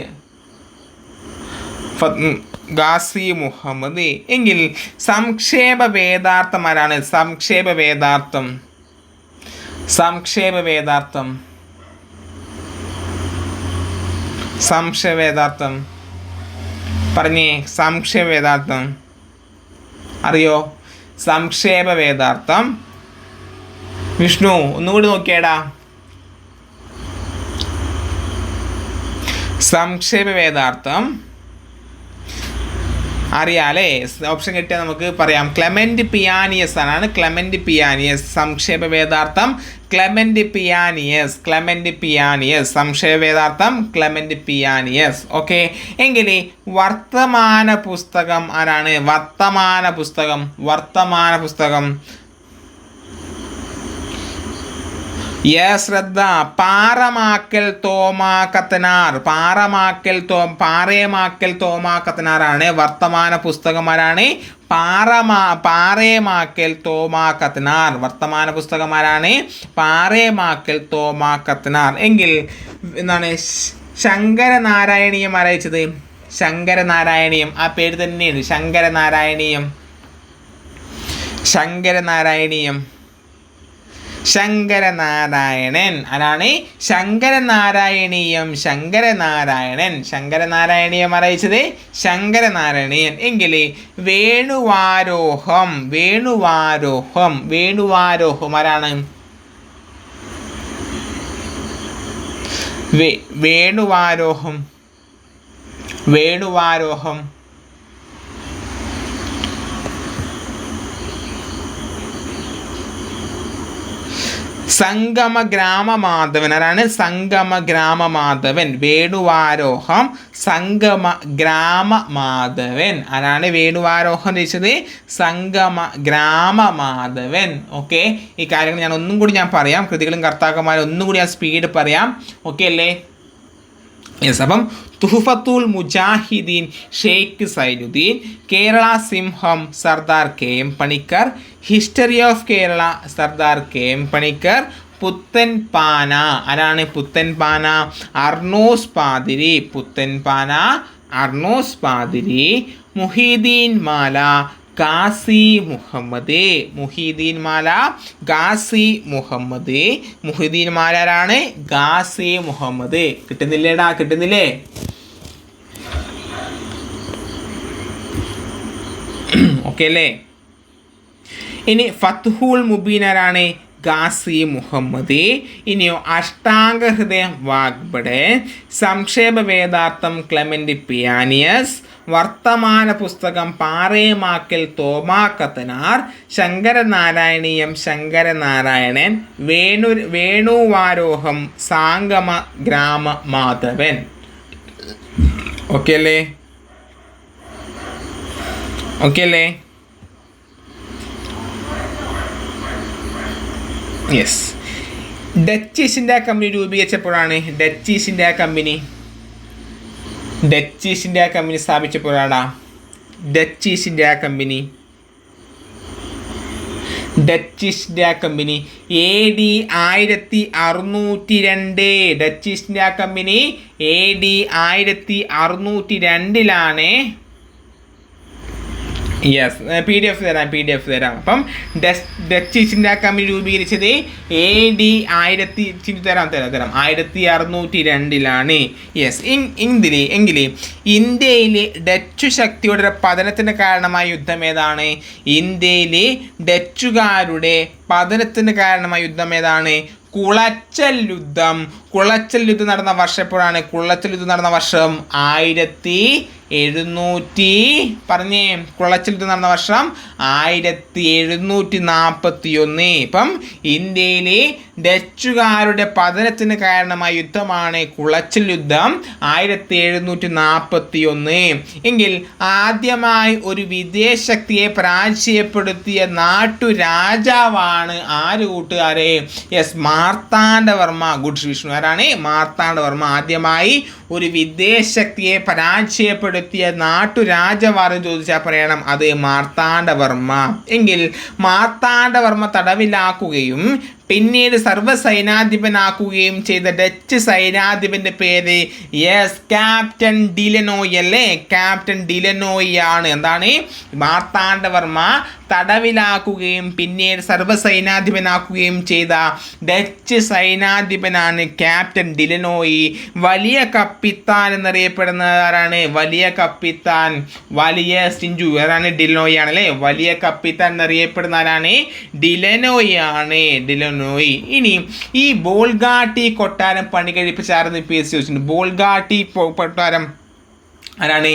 S1: ഗാസി മുഹമ്മദ്. എങ്കിൽ സംക്ഷേപ വേദാർത്ഥം ആരാണ്? സംക്ഷേപ വേദാർത്ഥം പറഞ്ഞേ. സംക്ഷേപ വേദാർത്ഥം അറിയോ? സംക്ഷേപ വേദാർത്ഥം വിഷ്ണു ഒന്നുകൂടി നോക്കിയേടാ. സംക്ഷേപ വേദാർത്ഥം അറിയാലേ? ഓപ്ഷൻ കിട്ടിയാൽ നമുക്ക് പറയാം. ക്ലെമന്റ് പിയാനിയസ് ആണ്. ക്ലെമന്റ് പിയാനിയസ്. സംക്ഷേപ വേദാർത്ഥം ക്ലെമന്റ് പിയാനിയസ്. സംക്ഷേപ വേദാർത്ഥം ക്ലെമന്റ് പിയാനിയസ്. ഓക്കെ. എങ്കിൽ വർത്തമാന പുസ്തകം ആരാണ്? വർത്തമാന പുസ്തകം ശ്രദ്ധ. പാറമാക്കൽ തോമാ കത്തനാർ. പാറേമാക്കൽ തോമാ കത്തനാറാണ് വർത്തമാന പുസ്തകമാരാണ്. പാറേമാക്കൽ തോമാ കത്തനാർ വർത്തമാന പുസ്തകമാരാണ്. പാറേമാക്കൽ തോമാ കത്തനാർ. എങ്കിൽ എന്താണ് ശങ്കരനാരായണീയം ആരയിച്ചത്? ശങ്കരനാരായണീയം. ആ പേര് തന്നെയാണ് ശങ്കരനാരായണീയം. ശങ്കരനാരായണൻ ആരാണ്? ശങ്കരനാരായണീയം അറിയിച്ചത് ശങ്കരനാരായണീയൻ. എങ്കിൽ വേണുവാരോഹം ആരാണ്? വേണുവാരോഹം സംഗമ ഗ്രാമമാധവൻ ആരാണ്? വേണുവാരോഹം സംഗമ ഗ്രാമമാധവൻ ആരാണ്? വേണുവാരോഹം രചിച്ചത് സംഗമ ഗ്രാമമാധവൻ. ഓക്കെ. ഈ കാര്യങ്ങൾ ഞാൻ ഒന്നും കൂടി പറയാം. കൃതികളും കർത്താക്കന്മാരും ഒന്നും കൂടി ഞാൻ സ്പീഡ് പറയാം. ഓക്കെ അല്ലേ? യെസ്. അപ്പം തുഹഫത്തുൽ മുജാഹിദീൻ ഷെയ്ഖ് സൈനുദ്ദീൻ, കേരള സിംഹം Sardar K M. Panicker, history of Kerala Sardar K M. Panicker, പുത്തൻ പാന ആരാണ്? പുത്തൻ പാന അർണോസ് പാതിരി, മുഹീദ്ദീൻ മാല ഗാസി മുഹമ്മദ്. മുഹീദ്ദീൻ മാല ആരാണ്? ഗാസി മുഹമ്മദ്. കിട്ടുന്നില്ലേ? ഓക്കെ അല്ലേ? ഇനി ഫത്ഹുൽ മുബീൻ ആരാണ്? ഗാസി മുഹമ്മദ്. ഇനിയോ അഷ്ടാംഗ ഹൃദയം വാഗ്ബടെ, സംക്ഷേപ വേദാർത്ഥം ക്ലെമന്റ് പിയാനിയസ്, വർത്തമാന പുസ്തകം പാറേമാക്കൽ തോമാ കത്തനാർ, ശങ്കരനാരായണീയം ശങ്കരനാരായണൻ, വേണുവാരോഹം സാംഗമ ഗ്രാമ മാധവൻ. ഓക്കെ അല്ലേ? Yes. Dutch East India company രൂപീകരിച്ചപ്പോഴാണ്? ഡച്ച് ഈസ്റ്റ് ഇന്ത്യ കമ്പനി സ്ഥാപിച്ചപ്പോഴാണ്? Dutch East India company AD 1602. Dutch East India company AD 1602 yes. PDF തരാം. അപ്പം ഡച്ച് ഈസ്റ്റ് ഇന്ത്യ കമ്പനി രൂപീകരിച്ചത് AD 1602 യെസ്. എങ്കിൽ ഇന്ത്യയിലെ ഡച്ചു ശക്തിയുടെ പതനത്തിന് കാരണമായ യുദ്ധം ഏതാണ്? ഇന്ത്യയിലെ ഡച്ചുകാരുടെ പതനത്തിന് കാരണമായ യുദ്ധം ഏതാണ്? കുളച്ചൽ യുദ്ധം നടന്ന വർഷം എപ്പോഴാണ്? കുളച്ചൽ യുദ്ധം നടന്ന വർഷം 1700 പറഞ്ഞേ. കുളച്ചൽ യുദ്ധം നടന്ന വർഷം 1741. ഇപ്പം ഇന്ത്യയിലെ ഡച്ചുകാരുടെ പതനത്തിന് കാരണമായ യുദ്ധമാണ് കുളച്ചൽ യുദ്ധം 1741. എങ്കിൽ ആദ്യമായി ഒരു വിദേശ ശക്തിയെ പരാജയപ്പെടുത്തിയ നാട്ടുരാജാവാണ് ആര് കൂട്ടുകാരെ? യെസ്, മാർത്താണ്ഡവർമ്മ. ഗുഡ് വിഷ്ണു. ആരാണ്? മാർത്താണ്ഡവർമ്മ ആദ്യമായി ഒരു വിദേശ ശക്തിയെ പരാജയപ്പെടുത്തിയ നാട്ടുരാജവാദം ചോദിച്ചാൽ പറയണം അത് മാർത്താണ്ഡവർമ്മ. എങ്കിൽ മാർത്താണ്ഡവർമ്മ തടവിലാക്കുകയും പിന്നീട് സർവ്വസൈനാധിപനാക്കുകയും ചെയ്ത ഡച്ച് സൈനാധിപന്റെ പേര് ക്യാപ്റ്റൻ ഡിലനോയ് അല്ലേ? ക്യാപ്റ്റൻ ഡിലനോയ് ആണ്. എന്താണ്? മാർത്താണ്ഡവർമ്മ തടവിലാക്കുകയും പിന്നീട് സർവ്വസൈനാധിപനാക്കുകയും ചെയ്ത ഡച്ച് സൈനാധിപനാണ് ക്യാപ്റ്റൻ ഡിലനോയ്. വലിയ കപ്പിത്താൻ എന്നറിയപ്പെടുന്നവരാണ് വലിയ കപ്പിത്താൻ, വലിയ സിഞ്ചു ആരാണ്? ഡിലനോയ് ആണല്ലേ. വലിയ കപ്പിത്താൻ എന്നറിയപ്പെടുന്നവരാണ് ഡിലനോയ് ആണ്. ഡിലനോയ്. ഇനി ഈ ബോൾഗാട്ടി കൊട്ടാരം പണി കഴിപ്പിച്ചായിരുന്നു PSC ചോദിച്ചിട്ടുണ്ട്. ബോൾഗാട്ടി കൊട്ടാരം ആരാണ്?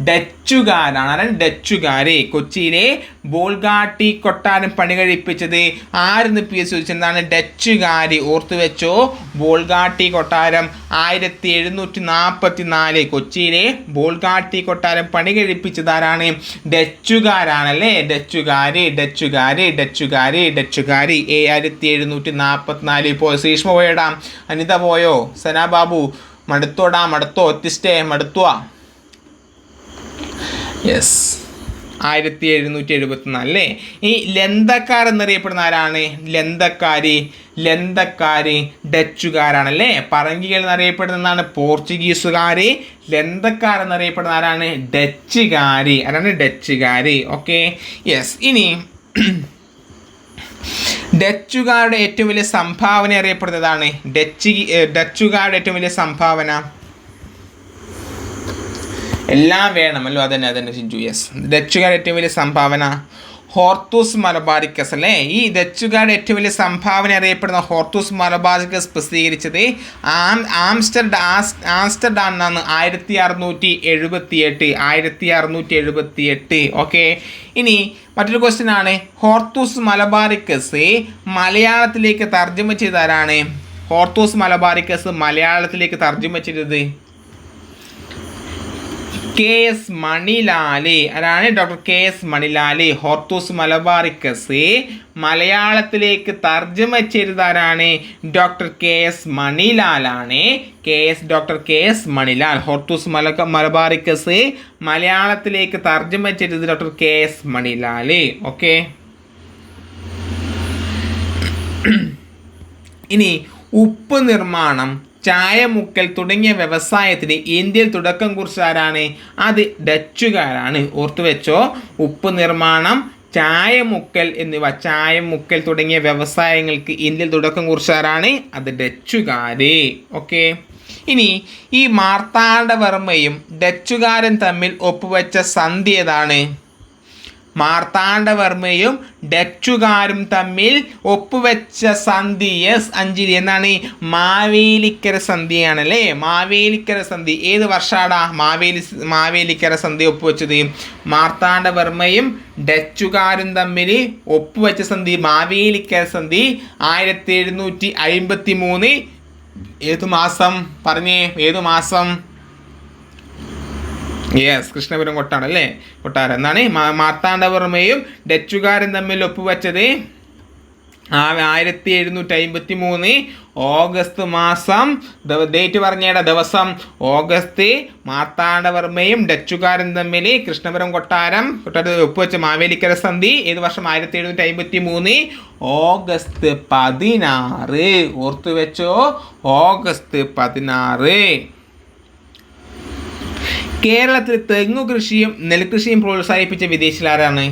S1: ഡച്ചുകാരാണ്. ആരാണ്? ഡച്ചുകാര്. കൊച്ചിയിലെ ബോൾഗാട്ടി കൊട്ടാരം പണി കഴിപ്പിച്ചത് ആരെന്ന് PSC ചോദിച്ചതാണ്? ഡച്ചുകാര്. ഓർത്തു വെച്ചോ, ബോൾഗാട്ടി കൊട്ടാരം 1744 കൊച്ചിയിലെ ബോൾഗാട്ടി കൊട്ടാരം പണി കഴിപ്പിച്ചത് ആരാണ്? ഡച്ചുകാരാണല്ലേ. ഡച്ചുകാര് ഡച്ചുകാര് ഡച്ചുകാര് ഡച്ചുകാര് 1744. പോയോ? ശ്രീഷ്മ പോയടാ? അനിത പോയോ? സന ബാബു മടുത്തോടാ? മടുത്തോ? ഒത്തിസ്റ്റേ മടുത്തുവാ? യെസ്, 1774 അല്ലേ. ഈ ലന്തക്കാർ എന്നറിയപ്പെടുന്ന ആരാണ്? ലന്തക്കാര് ഡച്ചുകാരാണല്ലേ. പറങ്കികൾ എന്നറിയപ്പെടുന്നതാണ് പോർച്ചുഗീസുകാര്. ലന്തക്കാർ എന്നറിയപ്പെടുന്ന ആരാണ്? ഡച്ചുകാര്. ആരാണ്? ഡച്ചുകാര്. Okay, yes. ഇനി ഡച്ചുകാരുടെ ഏറ്റവും വലിയ സംഭാവന അറിയപ്പെടുന്നതാണ് ഡച്ചുകാരുടെ ഏറ്റവും വലിയ സംഭാവന എല്ലാം വേണമല്ലോ. അതന്നെ ചിഞ്ചു. യെസ്, ഡച്ചുകാരുടെ ഏറ്റവും വലിയ സംഭാവന ഹോർത്തൂസ് മലബാറിക്കസ് അല്ലേ. ഈ ഡച്ചുകാരുടെ ഏറ്റവും വലിയ സംഭാവന അറിയപ്പെടുന്ന ഹോർത്തൂസ് മലബാറിക്കസ് പ്രസിദ്ധീകരിച്ചത് ആംസ്റ്റർഡാം എന്നാണ് 1678. ഓക്കെ, ഇനി മറ്റൊരു ക്വസ്റ്റ്യൻ ആണ്. ഹോർത്തൂസ് മലബാറിക്കസ് മലയാളത്തിലേക്ക് തർജ്ജമ ചെയ്ത ആരാണ്? ഹോർത്തൂസ് മലബാറിക്കസ് മലയാളത്തിലേക്ക് തർജ്ജമ ചെയ്തത് KS മണിലാല്. ആരാണ്? Doctor KS Manilal. Hortus Malabaricus മലയാളത്തിലേക്ക് തർജ്ജമ ചെയ്തതാരാണ്? ഡോക്ടർ KS മണിലാലാണ്. Doctor KS Manilal. Hortus Malabaricus മലയാളത്തിലേക്ക് തർജ്ജമ ചെയ്തത് ഡോക്ടർ KS മണിലാല്. ഓക്കെ, ഇനി ഉപ്പ് നിർമ്മാണം, ചായമുക്കൽ തുടങ്ങിയ വ്യവസായത്തിന് ഇന്ത്യയിൽ തുടക്കം കുറിച്ച ആരാണ്? അത് ഡച്ചുകാരാണ്. ഓർത്തു വെച്ചോ, ഉപ്പ് നിർമ്മാണം, ചായമുക്കൽ തുടങ്ങിയ വ്യവസായങ്ങൾക്ക് ഇന്ത്യയിൽ തുടക്കം കുറിച്ച ആരാണ്? അത് ഡച്ചുകാര്. ഓക്കെ, ഇനി ഈ മാർത്താണ്ഡവർമ്മയും ഡച്ചുകാരൻ തമ്മിൽ ഒപ്പുവെച്ച സന്ധി ഏതാണ്? മാർത്താണ്ഡവർമ്മയും ഡച്ചുകാരും തമ്മിൽ ഒപ്പുവെച്ച സന്ധി അഞ്ജലി എന്നാണ്? മാവേലിക്കര സന്ധിയാണല്ലേ. മാവേലിക്കര സന്ധി ഏത് വർഷാടാ മാവേലിക്കര സന്ധി ഒപ്പുവെച്ചത്? മാർത്താണ്ഡവർമ്മയും ഡച്ചുകാരും തമ്മിൽ ഒപ്പുവെച്ച സന്ധി മാവേലിക്കര സന്ധി 1753. ഏതു മാസം പറഞ്ഞേ? ഏതു മാസം? യെസ്, കൃഷ്ണപുരം കൊട്ടാരല്ലേ. കൊട്ടാരം എന്നാണ് മാർത്താണ്ഡവർമ്മയും ഡച്ചുകാരും തമ്മിൽ ഒപ്പുവെച്ചത് 1753 ഓഗസ്റ്റ് മാസം. ഡേറ്റ് പറഞ്ഞേടാ, ദിവസം ഓഗസ്റ്റ്. മാർത്താണ്ഡവർമ്മയും ഡച്ചുകാരും തമ്മിൽ കൃഷ്ണപുരം കൊട്ടാരത്തിൽ ഒപ്പുവെച്ച മാവേലിക്കര സന്ധി ഏത് വർഷം? 1753 ഓഗസ്റ്റ് 16. ഓർത്തു വെച്ചോ, ഓഗസ്റ്റ് 16. കേരളത്തിൽ തെങ്ങുകൃഷിയും നെൽകൃഷിയും പ്രോത്സാഹിപ്പിച്ച വിദേശികളാരാണ്?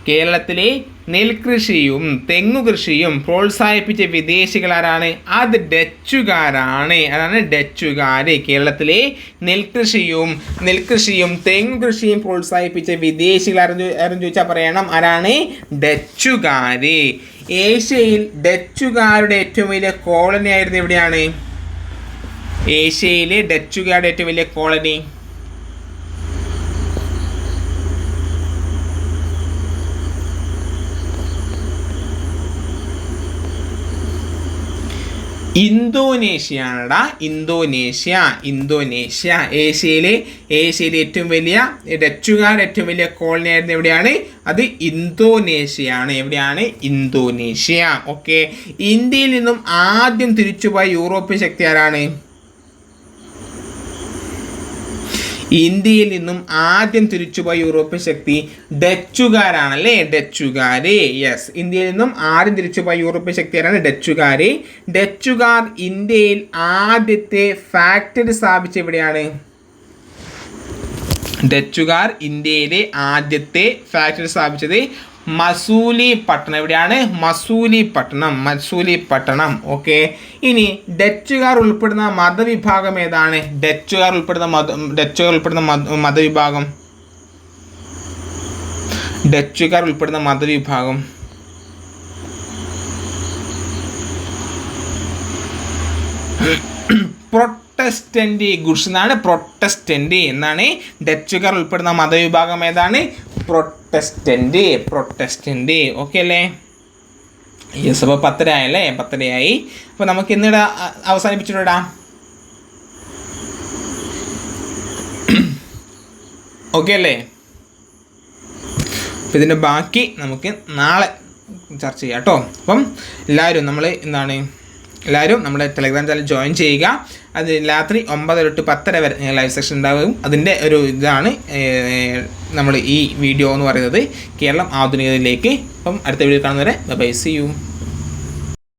S1: കേരളത്തിലെ നെൽകൃഷിയും തെങ്ങുകൃഷിയും പ്രോത്സാഹിപ്പിച്ച വിദേശികളാരാണ്? അത് ഡച്ചുകാരാണ്. അതാണ് ഡച്ചുകാർ. കേരളത്തിലെ നെൽകൃഷിയും തെങ്ങുകൃഷിയും പ്രോത്സാഹിപ്പിച്ച വിദേശികളാരെന്ന് ചോദിച്ചാൽ പറയണം ആരാണ്? ഡച്ചുകാർ. ഏഷ്യയിൽ ഡച്ചുകാരുടെ ഏറ്റവും വലിയ കോളനി ആയിരുന്നു എവിടെയാണ്? ഏഷ്യയിലെ ഡച്ചുകാരുടെ ഏറ്റവും വലിയ കോളനി ഇന്തോനേഷ്യയാണടാ. ഇന്തോനേഷ്യ. ഏഷ്യയിലെ ഏറ്റവും വലിയ ഡച്ചുകാരുടെ ഏറ്റവും വലിയ കോളനി ആയിരുന്നു എവിടെയാണ്? അത് ഇന്തോനേഷ്യയാണ്. എവിടെയാണ്? ഇന്തോനേഷ്യ. ഓക്കെ, ഇന്ത്യയിൽ നിന്നും ആദ്യം തിരിച്ചുപോയ യൂറോപ്യൻ ശക്തി ആരാണ്? ഇന്ത്യയിൽ നിന്നും ആദ്യം തിരിച്ചുപോയ യൂറോപ്യൻ ശക്തി ഡച്ചുകാരാണല്ലേ, ഡച്ചുകാർ. യെസ്, ഇന്ത്യയിൽ നിന്നും ആദ്യം തിരിച്ചുപോയ യൂറോപ്യൻ ശക്തിയാരാണ്? ഡച്ചുകാർ. ഡച്ചുകാർ ഇന്ത്യയിൽ ആദ്യത്തെ ഫാക്ടറി സ്ഥാപിച്ച എവിടെയാണ്? ഡച്ചുകാർ ഇന്ത്യയിലെ ആദ്യത്തെ ഫാക്ടറി സ്ഥാപിച്ചത് മസൂലിപട്ടണം. എവിടെയാണ്? മസൂലിപട്ടണം. ഓക്കെ. ഇനി ഡച്ചുകാർ ഉൾപ്പെടുന്ന മതവിഭാഗം ഏതാണ്? ഡച്ചുകാർ ഉൾപ്പെടുന്ന മതവിഭാഗം പ്രൊട്ടസ്റ്റന്റ് ഗുഡ്സ് എന്നാണ്. പ്രൊട്ടസ്റ്റന്റ് എന്നാണ്. ഡച്ചുകാർ ഉൾപ്പെടുന്ന മതവിഭാഗം ഏതാണ്? പ്രൊട്ടസ്റ്റന്റ്. ഓക്കെ അല്ലേ? യെസ്. അപ്പോൾ 10 ആയല്ലേ? 10 ആയി. അപ്പോൾ നമുക്ക് ഇന്നിവിടെ അവസാനിപ്പിച്ചിടാം. ഓക്കെ അല്ലേ? അപ്പോൾ ഇതിൻ്റെ ബാക്കി നമുക്ക് നാളെ ചർച്ച ചെയ്യാം കേട്ടോ. അപ്പം എല്ലാവരും എല്ലാവരും നമ്മുടെ ടെലഗ്രാം ചാനൽ ജോയിൻ ചെയ്യുക. അത് രാത്രി 9 to 10 വരെ ലൈവ് സെഷൻ ഉണ്ടാകും. അതിൻ്റെ ഒരു ഇതാണ് നമ്മൾ ഈ വീഡിയോ എന്ന് പറയുന്നത്, കേരളം ആധുനികതയിലേക്ക്. അപ്പം അടുത്ത വീഡിയോ കാണുന്നവരെ ബൈ, സീ യു.